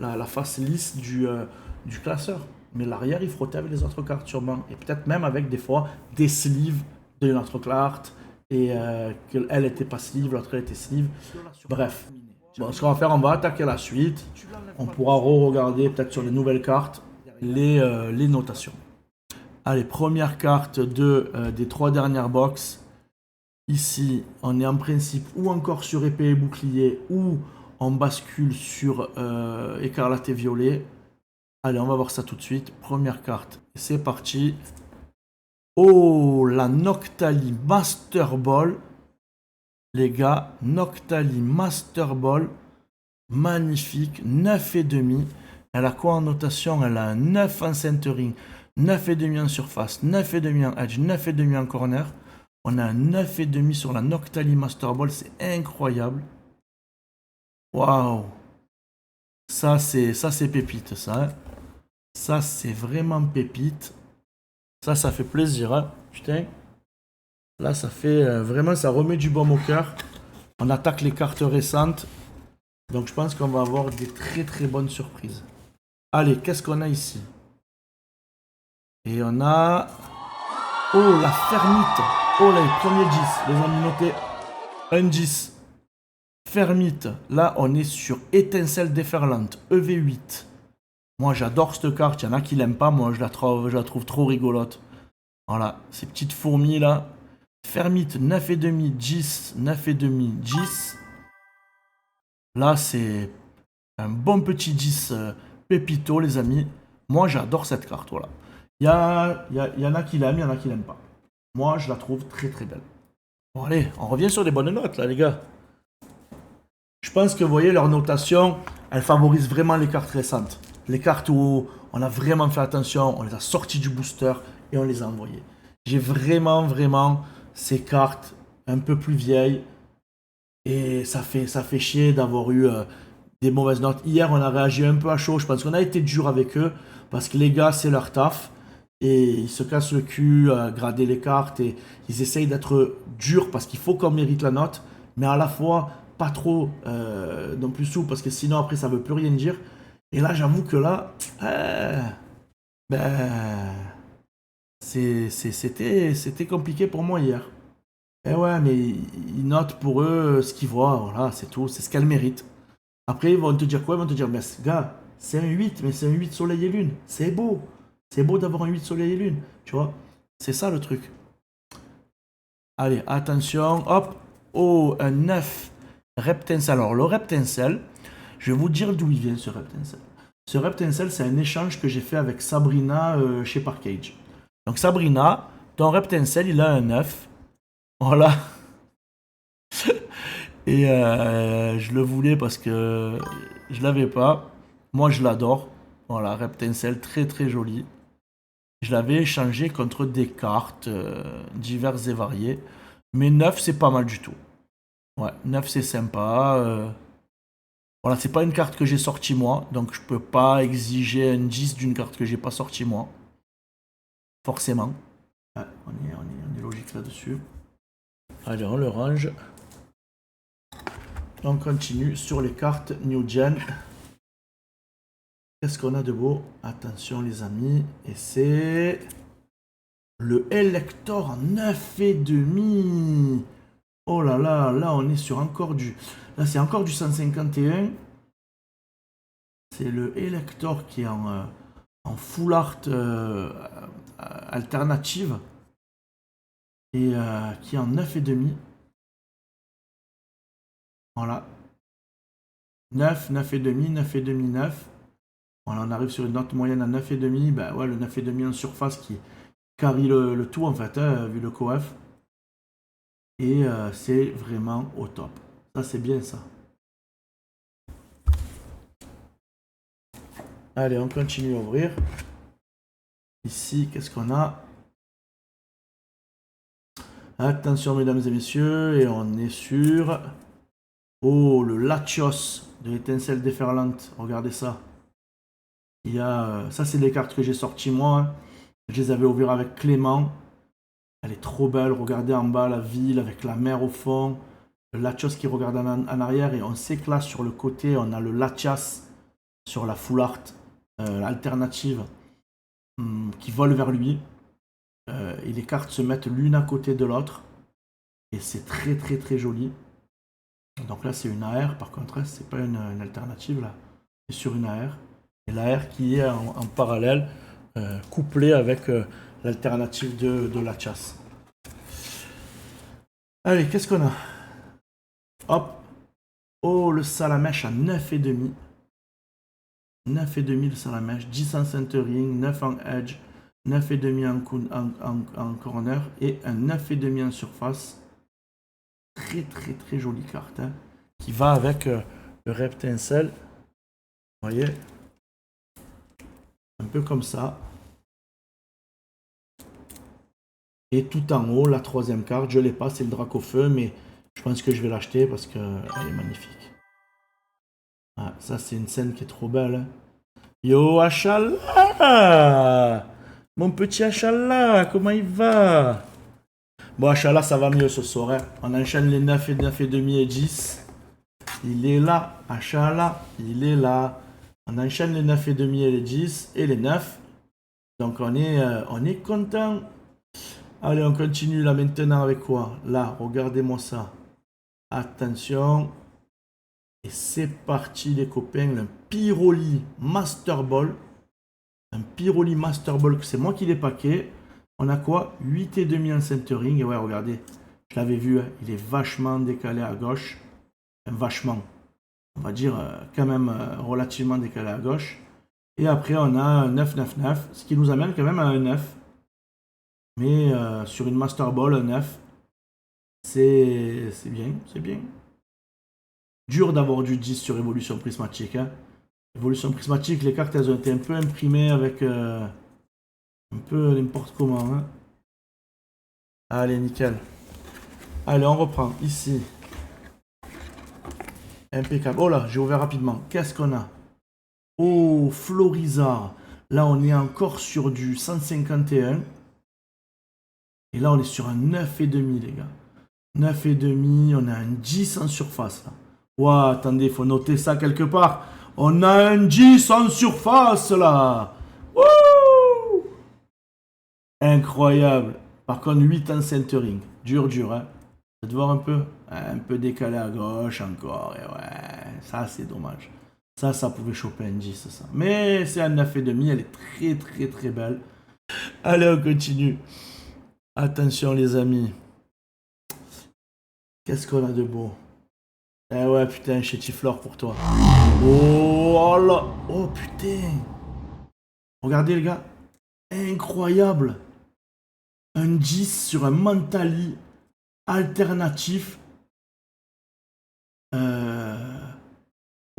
la face lisse du classeur. Mais l'arrière, il frottait avec les autres cartes sûrement. Et peut-être même avec des fois des sleeves de notre carte. Et qu'elle était pas sleeve, l'autre elle était sleeve. Bref. Bon, ce qu'on va faire, on va attaquer la suite. On pourra re-regarder peut-être sur les nouvelles cartes les notations. Allez, première carte des 3 dernières box. Ici, on est en principe ou encore sur épée et bouclier ou on bascule sur écarlate et violet. Allez, on va voir ça tout de suite. Première carte, c'est parti. Oh, la Noctali Master Ball. Les gars, Noctali Master Ball. Magnifique, 9,5. Elle a quoi en notation? Elle a un 9 en centering, 9,5 en surface, 9,5 en edge, 9,5 en corner. On a un 9,5 sur la Noctali Master Ball, c'est incroyable. Waouh! Ça c'est pépite, ça. Hein. Ça, c'est vraiment pépite. Ça fait plaisir, hein. Putain. Là, ça fait vraiment, ça remet du baume au cœur. On attaque les cartes récentes. Donc, je pense qu'on va avoir des très très bonnes surprises. Allez, qu'est-ce qu'on a ici? Et on a... Oh, la Fermite. Oh, là, les premiers 10. Les amis, notez. Un 10. Fermite. Là, on est sur Étincelle déferlante. EV8. Moi, j'adore cette carte. Il y en a qui l'aiment pas. Moi, je la trouve trop rigolote. Voilà, ces petites fourmis là. Fermite 9,5, 10, 9,5, 10. Là, c'est un bon petit 10 pépito, les amis. Moi, j'adore cette carte, voilà. Il y en a qui l'aiment, il y en a qui l'aiment pas. Moi, je la trouve très très belle. Bon, allez, on revient sur des bonnes notes, là, les gars. Je pense que, vous voyez, leur notation, elle favorise vraiment les cartes récentes. Les cartes où on a vraiment fait attention, on les a sorties du booster et on les a envoyées. J'ai vraiment ces cartes un peu plus vieilles. Et ça fait chier d'avoir eu des mauvaises notes. Hier, on a réagi un peu à chaud. Je pense qu'on a été dur avec eux. Parce que les gars, c'est leur taf. Et ils se cassent le cul à grader les cartes. Et ils essayent d'être durs parce qu'il faut qu'on mérite la note. Mais à la fois, pas trop non plus sous. Parce que sinon, après, ça veut plus rien dire. Et là, j'avoue que là... c'était compliqué pour moi hier. Eh ouais, mais ils notent pour eux ce qu'ils voient, voilà, c'est tout, c'est ce qu'elles méritent. Après, ils vont te dire quoi? Ils vont te dire, mais gars, c'est un 8, mais c'est un 8 soleil et lune. C'est beau. C'est beau d'avoir un 8 soleil et lune, tu vois. C'est ça le truc. Allez, attention, hop. Oh, un 9 Reptincelle. Alors, le Reptincelle, je vais vous dire d'où il vient ce Reptincelle. Ce Reptincelle, c'est un échange que j'ai fait avec Sabrina chez Parkage. Donc, Sabrina, ton Reptincelle, il a un 9. Voilà. Et je le voulais parce que je l'avais pas. Moi, je l'adore. Voilà, Reptincelle, très très joli. Je l'avais échangé contre des cartes diverses et variées. Mais 9, c'est pas mal du tout. Ouais, 9, c'est sympa. Voilà, c'est pas une carte que j'ai sortie moi. Donc, je peux pas exiger un 10 d'une carte que j'ai pas sortie moi. Forcément. Ouais, on est logique là-dessus. Allez, on le range. On continue sur les cartes New Gen. Qu'est-ce qu'on a de beau? Attention les amis. Et c'est... le Elector 9,5. Oh là là, là on est sur encore du... Là c'est encore du 151. C'est le Elector qui est en full art alternative. Et qui est en 9,5. Voilà. 9, 9,5, 9,5, 9. Voilà, on arrive sur une note moyenne à 9,5. Ben ouais, le 9,5 en surface qui carry le tout en fait, hein, vu le coef. Et c'est vraiment au top. Ça, c'est bien ça. Allez, on continue à ouvrir. Ici, qu'est-ce qu'on a? Attention, mesdames et messieurs, et on est sur... Oh, le Latios de l'étincelle déferlante. Regardez ça. Il y a... ça, c'est les cartes que j'ai sorties moi. Hein. Je les avais ouverts avec Clément. Elle est trop belle. Regardez en bas la ville avec la mer au fond. Le Latios qui regarde en arrière et on s'éclate sur le côté. On a le Latias sur la full art alternative qui vole vers lui. Et les cartes se mettent l'une à côté de l'autre. Et c'est très très très joli. Donc là c'est une AR par contre, c'est pas une alternative là. C'est sur une AR. Et l'AR qui est en parallèle, couplé avec l'alternative de la chasse. Allez, qu'est-ce qu'on a? Hop. Oh, le salamèche à 9,5. 9,5 le salamèche, 10 en centering, 9 en edge, 9,5 en corner et un 9,5 en surface. Très très très jolie carte, hein, qui va avec le Reptincelle. Vous voyez, un peu comme ça. Et tout en haut, la troisième carte, je l'ai pas, c'est le Dracofeu, mais je pense que je vais l'acheter parce qu'elle est magnifique. Ah, ça c'est une scène qui est trop belle. Hein. Yo Achala, mon petit Achala, comment il va? Bon Achala, ça va mieux ce soir. Hein. On enchaîne les 9 et 9,5 et 10. Il est là, Achala, il est là. On enchaîne les 9,5 et les 10 et les 9. Donc on est content. Allez, on continue là maintenant avec quoi? Là, regardez-moi ça. Attention. Et c'est parti les copains. Un Pyroli Master Ball. Un Pyroli Master Ball, c'est moi qui l'ai paqué. On a quoi? 8,5 en centering. Et ouais, regardez. Je l'avais vu, hein, il est vachement décalé à gauche. Vachement. On va dire quand même relativement décalé à gauche. Et après, on a un 9,9,9. Ce qui nous amène quand même à un 9. Mais sur une Master Ball, un 9, c'est bien, c'est bien. Dur d'avoir du 10 sur Évolution Prismatique. Hein. Évolution Prismatique, les cartes, elles ont été un peu imprimées avec un peu n'importe comment. Hein. Allez, nickel. Allez, on reprend. Ici. Impeccable. Oh là, j'ai ouvert rapidement. Qu'est-ce qu'on a? Oh, Florizard. Là, on est encore sur du 151. Et là, on est sur un 9,5, les gars. 9,5, on a un 10 en surface. Là. Ouah, attendez, il faut noter ça quelque part. On a un 10 en surface, là. Wouh! Incroyable. Par contre, 8 en centering. Dur, dur, hein. Vous pouvez voir un peu décalé à gauche encore. Et ouais, ça, c'est dommage. Ça pouvait choper un 10, ça. Mais c'est un 9,5, elle est très, très, très belle. Allez, on continue. Attention, les amis. Qu'est-ce qu'on a de beau? Eh ouais, putain, Chétiflore pour toi. Oh là! Oh putain! Regardez, les gars. Incroyable! Un 10 sur un Mentali alternatif.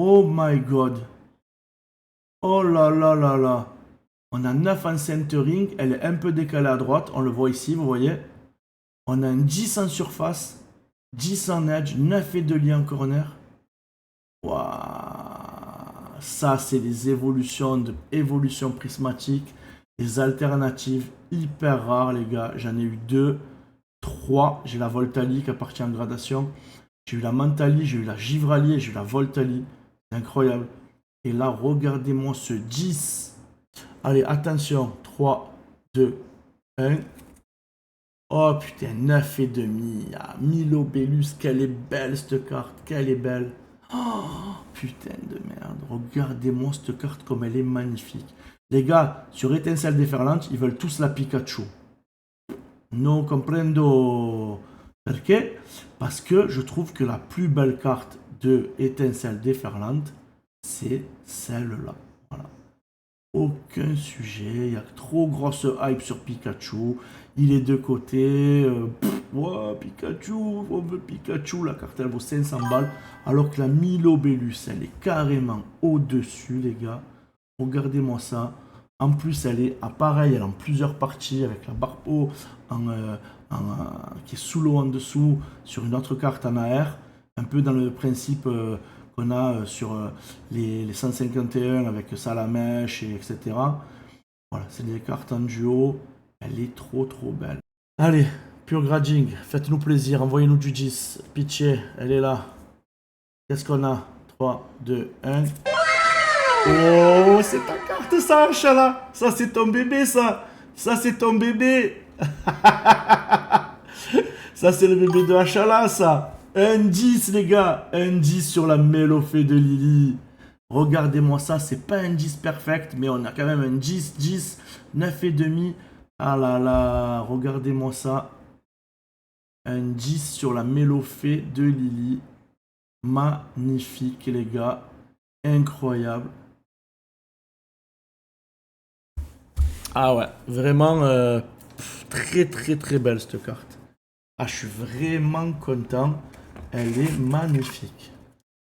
Oh my god! Oh là là là là! On a 9 en centering. Elle est un peu décalée à droite. On le voit ici, vous voyez. On a un 10 en surface. 10 en edge, 9 et 2 liens en corner. Waouh. Ça, c'est des évolutions prismatiques. Des alternatives hyper rares, les gars. J'en ai eu 2, 3. J'ai la Voltali qui appartient en gradation. J'ai eu la Mentali, j'ai eu la Givrali et j'ai eu la Voltali. C'est incroyable. Et là, regardez-moi ce 10. Allez, attention. 3, 2, 1. Oh putain, 9,5. Ah, Milobellus, qu'elle est belle cette carte, qu'elle est belle. Oh putain de merde, regardez-moi cette carte comme elle est magnifique. Les gars, sur Étincelle déferlante, ils veulent tous la Pikachu. No comprendo perché. Parce que je trouve que la plus belle carte de Étincelle déferlante, c'est celle-là. Voilà. Aucun sujet, il y a trop grosse hype sur Pikachu. Il est de côté. Wow, Pikachu, on veut Pikachu. La carte elle vaut 500 balles. Alors que la Milobellus, elle est carrément au-dessus, les gars. Regardez-moi ça. En plus, elle est pareil, elle est en plusieurs parties avec la barre haut qui est sous l'eau en dessous sur une autre carte en AR. Un peu dans le principe qu'on a sur les 151 avec Salamèche, etc. Voilà, c'est des cartes en duo. Elle est trop belle. Allez, pure grading, faites-nous plaisir, envoyez-nous du 10. Pitié, elle est là. Qu'est-ce qu'on a? 3, 2, 1. Oh, c'est ta carte ça, Achala. Ça, c'est ton bébé, ça. Ça, c'est ton bébé. Ça, c'est le bébé de Achala, ça. Un 10, les gars. Un 10 sur la mélopée de Lily. Regardez-moi ça, c'est pas un 10 perfect, mais on a quand même un 10, 10, 9 et demi. Ah là là, regardez-moi ça. Un 10 sur la mélopée de Lily. Magnifique, les gars. Incroyable. Ah ouais, vraiment très belle cette carte. Ah, je suis vraiment content. Elle est magnifique.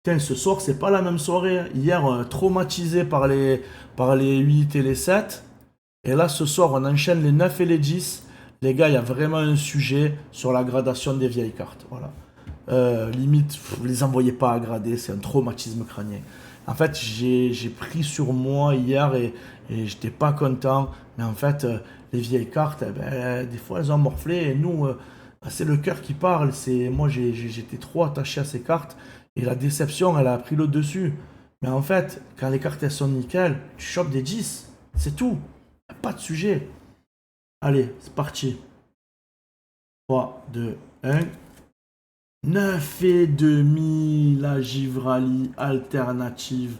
Putain, ce soir, c'est pas la même soirée. Hier, traumatisé par les 8 et les 7. Et là, ce soir, on enchaîne les 9 et les 10. Les gars, il y a vraiment un sujet sur la gradation des vieilles cartes. Voilà. Limite, vous les envoyez pas à grader, c'est un traumatisme crânien. En fait, j'ai pris sur moi hier et j'étais pas content. Mais en fait, les vieilles cartes, eh ben, des fois, elles ont morflé. Et nous, c'est le cœur qui parle. Moi, j'étais trop attaché à ces cartes. Et la déception, elle a pris le dessus. Mais en fait, quand les cartes, elles sont nickel, tu chopes des 10. C'est tout. Pas de sujet. Allez, c'est parti. 3, 2, 1. 9 et demi, la Givrali alternative.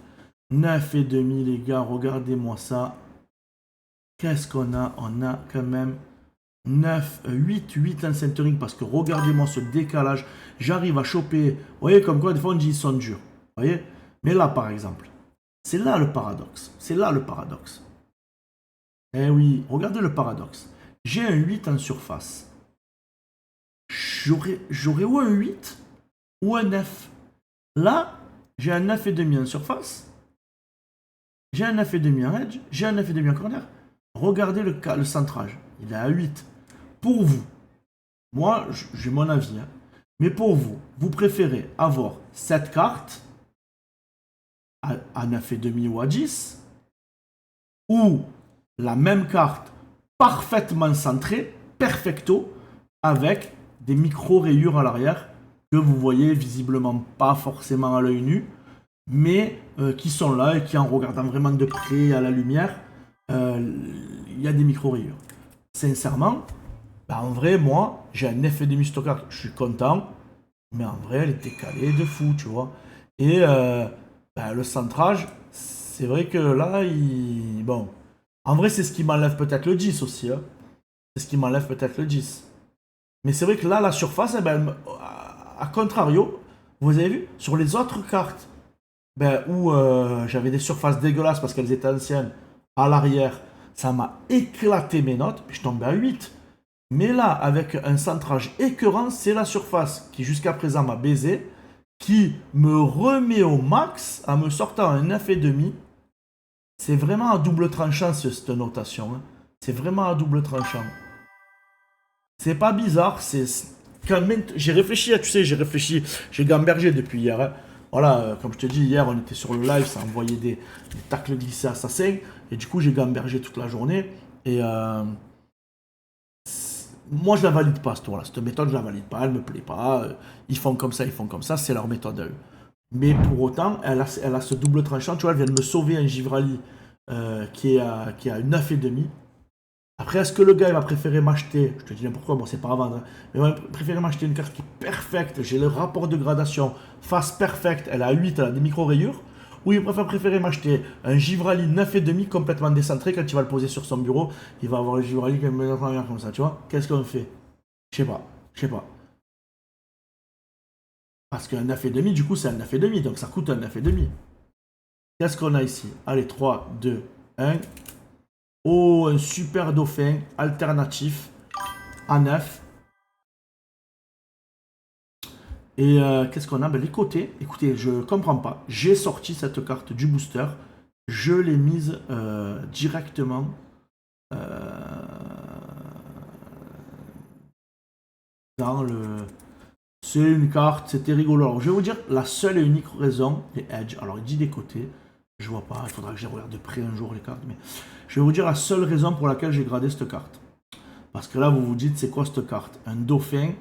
9 et demi, les gars, regardez-moi ça. Qu'est-ce qu'on a? On a quand même 9, 8, 8 en centering parce que regardez-moi ce décalage. J'arrive à choper. Vous voyez, comme quoi, des fois, on dit ils sont durs. Vous voyez? Mais là, par exemple, c'est là le paradoxe. C'est là le paradoxe. Eh oui, regardez le paradoxe. J'ai un 8 en surface. J'aurais ou un 8 ou un 9. Là, j'ai un 9,5 en surface. J'ai un 9,5 en edge. J'ai un 9,5 en corner. Regardez le centrage. Il est à 8. Pour vous, moi, j'ai mon avis. Hein, mais pour vous, vous préférez avoir cette carte à 9,5 ou à 10 ou la même carte parfaitement centrée, perfecto, avec des micro-rayures à l'arrière que vous voyez visiblement pas forcément à l'œil nu, mais qui sont là et qui, en regardant vraiment de près à la lumière, il y a des micro-rayures. Sincèrement, bah en vrai, moi, j'ai un effet demi-stockard, je suis content, mais en vrai, elle était calée de fou, tu vois. Et bah, le centrage, c'est vrai que là, bon, en vrai, c'est ce qui m'enlève peut-être le 10 aussi, hein. C'est ce qui m'enlève peut-être le 10. Mais c'est vrai que là, la surface, eh ben, à contrario, vous avez vu, sur les autres cartes, ben, où j'avais des surfaces dégueulasses parce qu'elles étaient anciennes, à l'arrière, ça m'a éclaté mes notes, je tombais à 8. Mais là, avec un centrage écœurant, c'est la surface qui jusqu'à présent m'a baisé, qui me remet au max en me sortant un 9,5. C'est vraiment à double tranchant cette notation. Hein. C'est vraiment à double tranchant. C'est pas bizarre, c'est quand même j'ai réfléchi, tu sais, j'ai gambergé depuis hier. Hein. Voilà, comme je te dis, hier on était sur le live, ça envoyait des tacles glissés assassins, et du coup j'ai gambergé toute la journée. Et moi je la valide pas ce tour-là, cette méthode je la valide pas, elle me plaît pas. Ils font comme ça, c'est leur méthode à eux. Mais pour autant, elle a ce double tranchant, tu vois, elle vient de me sauver un Givrali qui est à 9,5. Après, est-ce que le gars il va préférer m'acheter, je te dis n'importe quoi, bon c'est pas à vendre, hein, mais il va préférer m'acheter une carte qui est perfecte, j'ai le rapport de gradation, face perfecte, elle a 8, elle a des micro-rayures, ou il préférer m'acheter un Givrali 9,5 complètement décentré, quand il va le poser sur son bureau, il va avoir le Givrali comme ça, tu vois. Qu'est-ce qu'on fait? Je sais pas. Parce qu'un 9,5, du coup c'est un 9,5, donc ça coûte un 9,5. Qu'est-ce qu'on a ici? Allez, 3, 2, 1. Oh, un super dauphin alternatif à 9. Et qu'est-ce qu'on a? Ben, les côtés. Écoutez, je comprends pas. J'ai sorti cette carte du booster. Je l'ai mise directement dans le... C'est une carte, c'était rigolo. Alors, je vais vous dire la seule et unique raison, les edge. Alors, il dit des côtés. Je vois pas, il faudra que je regarde de près un jour les cartes. Mais je vais vous dire la seule raison pour laquelle j'ai gradé cette carte. Parce que là, vous vous dites, c'est quoi cette carte? Un dauphin.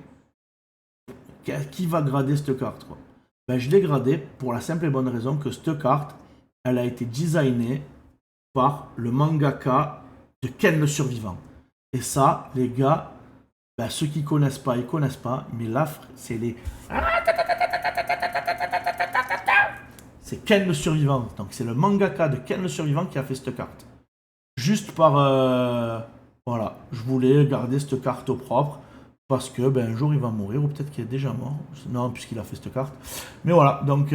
Qui va grader cette carte, quoi? Ben, je l'ai gradée pour la simple et bonne raison que cette carte, elle a été designée par le mangaka de Ken le Survivant. Et ça, les gars, ben, ceux qui connaissent pas, ils connaissent pas, mais là, c'est les... C'est Ken le Survivant. Donc c'est le mangaka de Ken le Survivant qui a fait cette carte. Juste par... voilà, je voulais garder cette carte au propre. Parce que ben, un jour il va mourir, ou peut-être qu'il est déjà mort. Non, puisqu'il a fait cette carte. Mais voilà, donc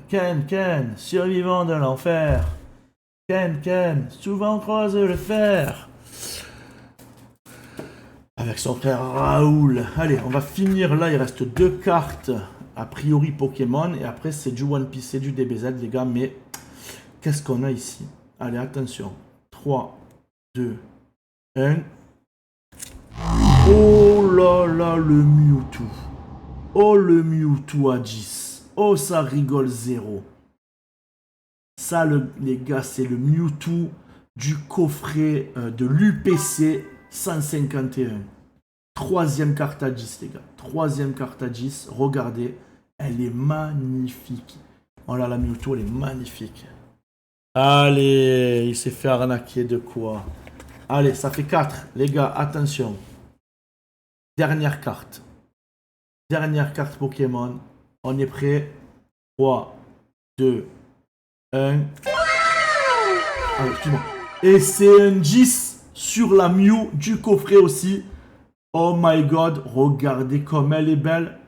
Ken, survivant de l'enfer. Ken, souvent croise le fer. Avec son frère Raoul. Allez, on va finir là, il reste 2 cartes. A priori Pokémon, et après c'est du One Piece, c'est du DBZ les gars, mais qu'est-ce qu'on a ici? Allez, attention. 3, 2, 1... Oh là là, le Mewtwo. Oh, le Mewtwo à 10. Oh, ça rigole zéro. Ça, les gars, c'est le Mewtwo du coffret de l'UPC 151. Troisième carte à 10, les gars. Troisième carte à 10. Regardez, elle est magnifique. Oh là, la Mewtwo, elle est magnifique. Allez, il s'est fait arnaquer de quoi? Allez, ça fait 4. Les gars, attention. Dernière carte. Dernière carte Pokémon. On est prêt. 3, 2, 1. Ah, excuse-moi. Et c'est un 10 sur la Mew du coffret aussi. Oh my god. Regardez comme elle est belle.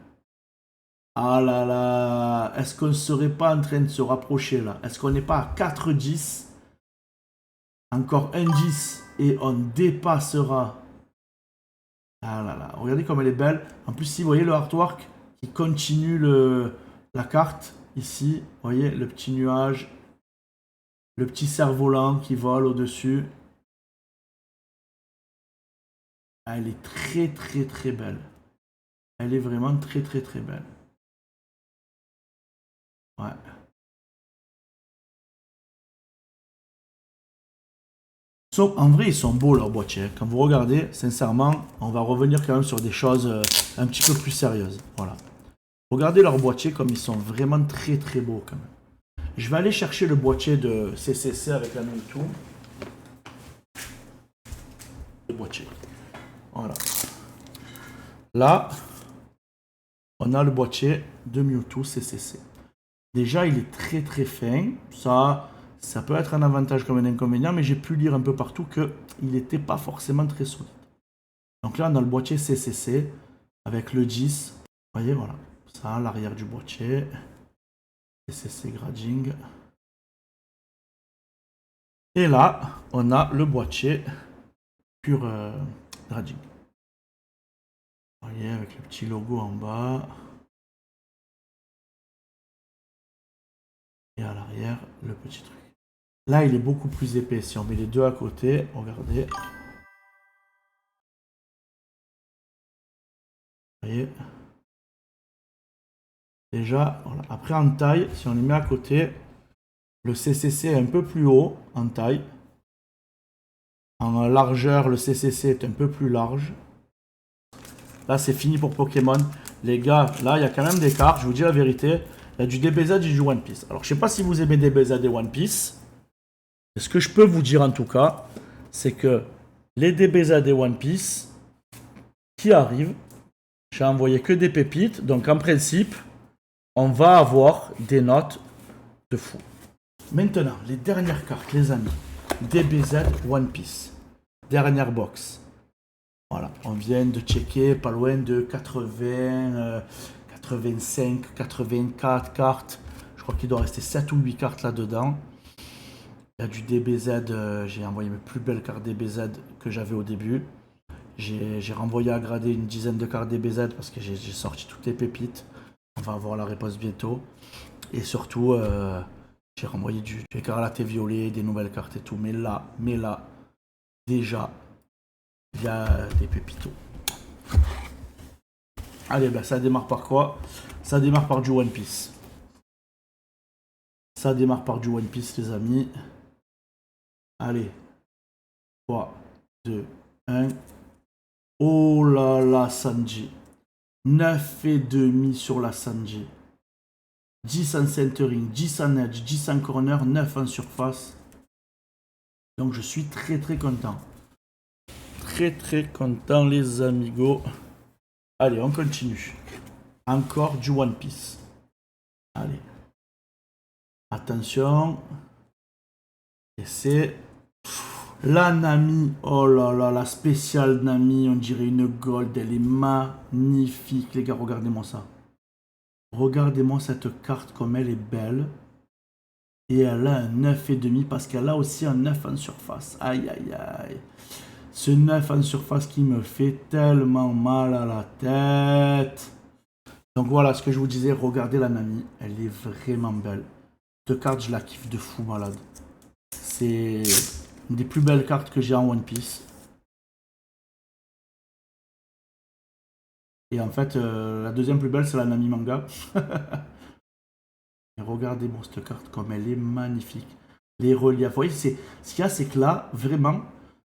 Ah là là. Est-ce qu'on ne serait pas en train de se rapprocher là? Est-ce qu'on n'est pas à 4 10? Encore un 10 et on dépassera. Ah là là, regardez comme elle est belle. En plus, si vous voyez le artwork qui continue la carte, ici, vous voyez le petit nuage, le petit cerf-volant qui vole au-dessus. Elle est très très très belle. Elle est vraiment très très très belle. Ouais. En vrai, ils sont beaux leurs boîtiers. Quand vous regardez, sincèrement, on va revenir quand même sur des choses un petit peu plus sérieuses. Voilà. Regardez leurs boîtiers comme ils sont vraiment très très beaux quand même. Je vais aller chercher le boîtier de CCC avec la Mewtwo. Le boîtier. Voilà. Là, on a le boîtier de Mewtwo CCC. Déjà, il est très très fin. Ça peut être un avantage comme un inconvénient, mais j'ai pu lire un peu partout qu'il n'était pas forcément très solide. Donc là, on a le boîtier CCC avec le 10. Vous voyez, voilà. Ça, l'arrière du boîtier. CCC grading. Et là, on a le boîtier pur grading. Vous voyez, avec le petit logo en bas. Et à l'arrière, le petit truc. Là, il est beaucoup plus épais. Si on met les deux à côté, regardez. Vous voyez. Déjà, voilà. Après en taille, si on les met à côté, le CCC est un peu plus haut en taille. En largeur, le CCC est un peu plus large. Là, c'est fini pour Pokémon. Les gars, là, il y a quand même des cartes. Je vous dis la vérité. Il y a du DBZ et du One Piece. Alors, je sais pas si vous aimez DBZ et One Piece. Ce que je peux vous dire en tout cas, c'est que les DBZ et One Piece qui arrivent, j'ai envoyé que des pépites. Donc, en principe, on va avoir des notes de fou. Maintenant, les dernières cartes, les amis. DBZ One Piece. Dernière box. Voilà, on vient de checker pas loin de 80, 85, 84 cartes. Je crois qu'il doit rester 7 ou 8 cartes là-dedans. Il y a du DBZ, j'ai envoyé mes plus belles cartes DBZ que j'avais au début. J'ai renvoyé à grader une dizaine de cartes DBZ parce que j'ai sorti toutes les pépites. On va avoir la réponse bientôt. Et surtout, j'ai renvoyé du écarlate et violet, des nouvelles cartes et tout. Mais là, déjà, il y a des pépitos. Allez, ben ça démarre par quoi? Ça démarre par du One Piece. Ça démarre par du One Piece, les amis. Allez. 3, 2, 1. Oh là là, Sanji. 9,5 sur la Sanji. 10 en centering, 10 en edge, 10 en corner, 9 en surface. Donc je suis très très content. Très très content les amigos. Allez, on continue. Encore du One Piece. Allez. Attention. Et c'est la Nami. Oh là là, la spéciale Nami. On dirait une gold. Elle est magnifique. Les gars, regardez-moi ça. Regardez-moi cette carte comme elle est belle. Et elle a un 9,5 parce qu'elle a aussi un 9 en surface. Aïe aïe aïe. Ce 9 en surface qui me fait tellement mal à la tête. Donc voilà ce que je vous disais. Regardez la Nami. Elle est vraiment belle. Cette carte, je la kiffe de fou malade. C'est une des plus belles cartes que j'ai en One Piece. Et en fait, la deuxième plus belle, c'est la Nami Manga. Et regardez-moi cette carte comme elle est magnifique. Les reliefs. Vous voyez, ce qu'il y a, c'est que là, vraiment,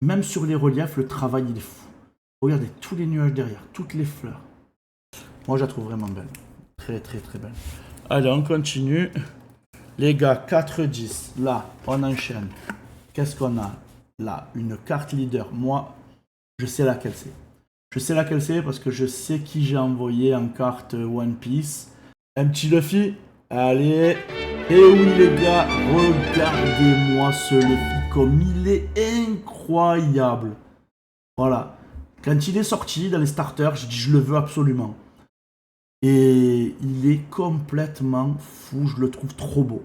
même sur les reliefs, le travail, il est fou. Regardez tous les nuages derrière, toutes les fleurs. Moi, je la trouve vraiment belle. Très, très, très belle. Allez, on continue. Les gars, 4-10. Là, on enchaîne. Qu'est-ce qu'on a là? Une carte leader. Moi, je sais laquelle c'est. Je sais laquelle c'est parce que je sais qui j'ai envoyé en carte One Piece. Un petit Luffy. Allez. Et oui les gars, regardez-moi ce Luffy comme il est incroyable. Voilà. Quand il est sorti dans les starters, j'ai dit je le veux absolument. Et il est complètement fou, je le trouve trop beau.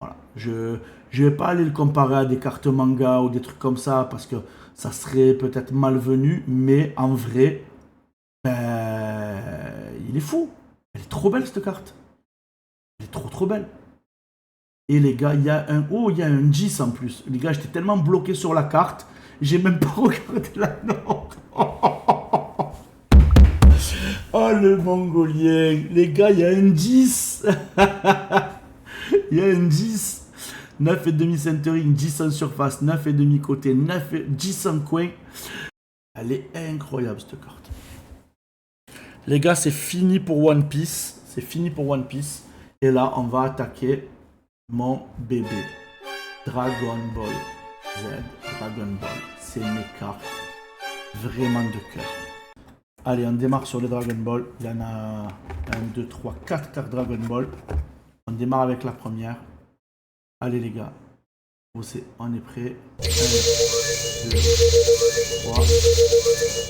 Voilà. Je vais pas aller le comparer à des cartes manga ou des trucs comme ça parce que ça serait peut-être malvenu, mais en vrai, ben, il est fou. Elle est trop belle cette carte. Elle est trop trop belle. Et les gars, il y a un... Oh, il y a un 10 en plus. Les gars, j'étais tellement bloqué sur la carte, j'ai même pas regardé la note. Oh, le mongolien. Les gars, il y a un 10. Il y a un 10. 9,5 centering, 10 en surface, 9,5 côté, 10 en coin. Elle est incroyable cette carte. Les gars, c'est fini pour One Piece. C'est fini pour One Piece. Et là, on va attaquer mon bébé. Dragon Ball Z. Dragon Ball. C'est mes cartes. Vraiment de cœur. Allez, on démarre sur le Dragon Ball. Il y en a 1, 2, 3, 4 cartes Dragon Ball. On démarre avec la première. Allez les gars. On est prêt. 1, 2, 3.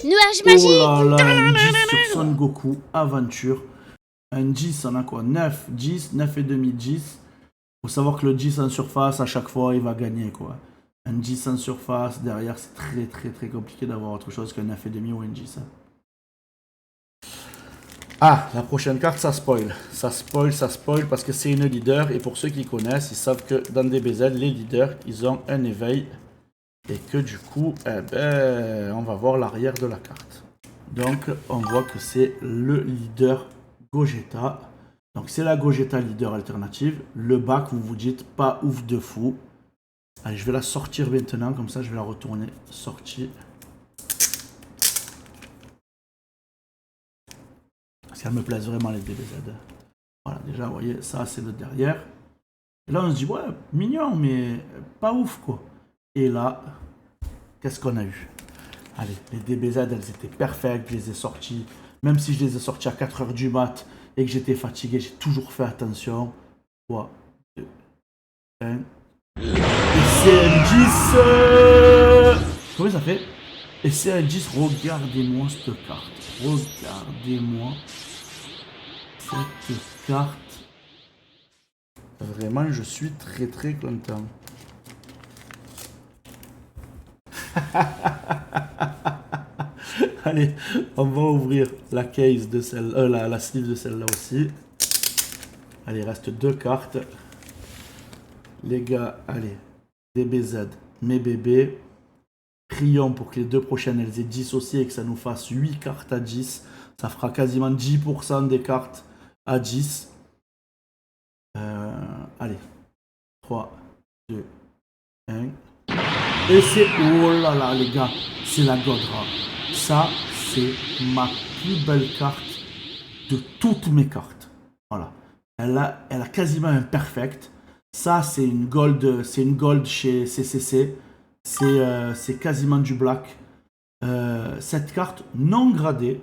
Nuage magique. Oh là là, un 10 sur Son Goku. Aventure. Un 10, on a quoi? 9, 10, 9,5, 10. Faut savoir que le 10 en surface, à chaque fois, il va gagner quoi. Un 10 en surface, derrière, c'est très très très compliqué d'avoir autre chose qu'un 9,5 ou un 10. Ah, la prochaine carte, ça spoil. Ça spoil parce que c'est une leader. Et pour ceux qui connaissent, ils savent que dans DBZ, les leaders, ils ont un éveil. Et que du coup, eh ben, on va voir l'arrière de la carte. Donc, on voit que c'est le leader Gogeta. Donc, c'est la Gogeta leader alternative. Le bac, vous vous dites, pas ouf de fou. Allez, je vais la sortir maintenant. Comme ça, je vais la retourner. Sortie. Parce qu'elles me plaisent vraiment les DBZ. Voilà, déjà, vous voyez, ça, c'est le derrière. Et là, on se dit, ouais, mignon, mais pas ouf, quoi. Et là, qu'est-ce qu'on a eu? Allez, les DBZ, elles étaient parfaites, je les ai sorties. Même si je les ai sorties à 4h du mat et que j'étais fatigué, j'ai toujours fait attention. 3, 2, 1. Et c'est un 10. Comment ça fait? Et c'est un 10. Regardez-moi cette carte. Regardez-moi cette carte. Vraiment, je suis très très content. Allez, on va ouvrir la case de celle, la sleeve de celle-là aussi. Allez, il reste 2 cartes. Les gars, allez, DBZ, mes bébés. Prions pour que les 2 prochaines, elles aient 10 aussi et que ça nous fasse 8 cartes à 10. Ça fera quasiment 10% des cartes à 10. Allez, 3, 2, 1. Et c'est... Oh là là, les gars, c'est la God Rare. Ça, c'est ma plus belle carte de toutes mes cartes. Voilà. Elle a quasiment un perfect. Ça, c'est une gold chez CCC. C'est quasiment du black. Cette carte non gradée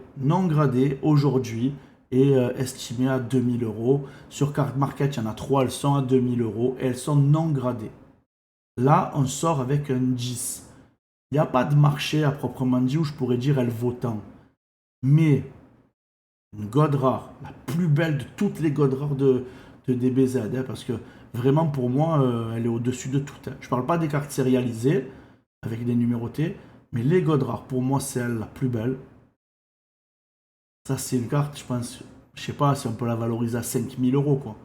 aujourd'hui est estimée à 2000 €. Sur Card Market, il y en a 3, elles sont à 2000 € et elles sont non gradées. Là, on sort avec un 10. Il n'y a pas de marché à proprement dit où je pourrais dire elle vaut tant. Mais une God Rare, la plus belle de toutes les God Rares de DBZ, hein, parce que vraiment pour moi, elle est au-dessus de tout. Hein. Je parle pas des cartes sérialisées avec des numérotés, mais les God Rares, pour moi, c'est elle la plus belle. Ça, c'est une carte, je pense, je sais pas si on peut la valoriser à 5000 € quoi,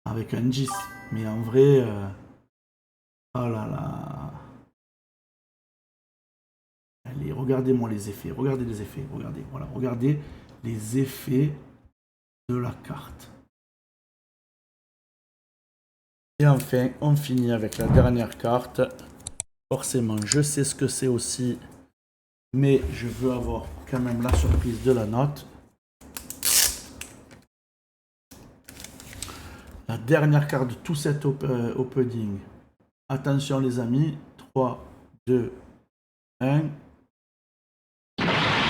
avec un 10. Mais en vrai, oh là là. Allez, regardez-moi les effets, regardez les effets, regardez, voilà, regardez les effets de la carte. Et enfin, on finit avec la dernière carte. Forcément, je sais ce que c'est aussi, mais je veux avoir quand même la surprise de la note. La dernière carte de tout cet opening. Attention les amis, 3, 2, 1.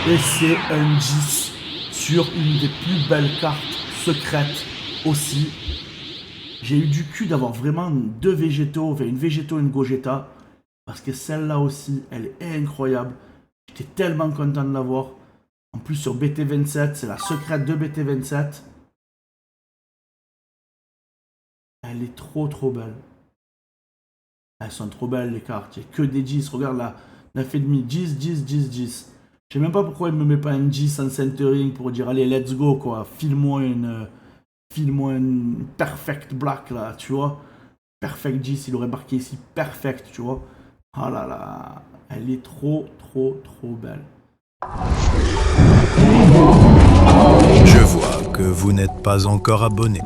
Et c'est un 10 sur une des plus belles cartes secrètes aussi. J'ai eu du cul d'avoir vraiment deux végétaux, enfin une végétaux et une Gogeta. Parce que celle-là aussi, elle est incroyable. J'étais tellement content de l'avoir. En plus sur BT27, c'est la secrète de BT27. Elle est trop belle. Elles sont trop belles les cartes. Il n'y a que des 10. Regarde là, 9,5. 10, 10, 10, 10. Je sais même pas pourquoi il me met pas un 10 en centering pour dire allez, let's go quoi. File-moi une perfect black là, tu vois. Perfect 10, il aurait marqué ici perfect, tu vois. Oh là là, elle est trop belle. Je vois que vous n'êtes pas encore abonné.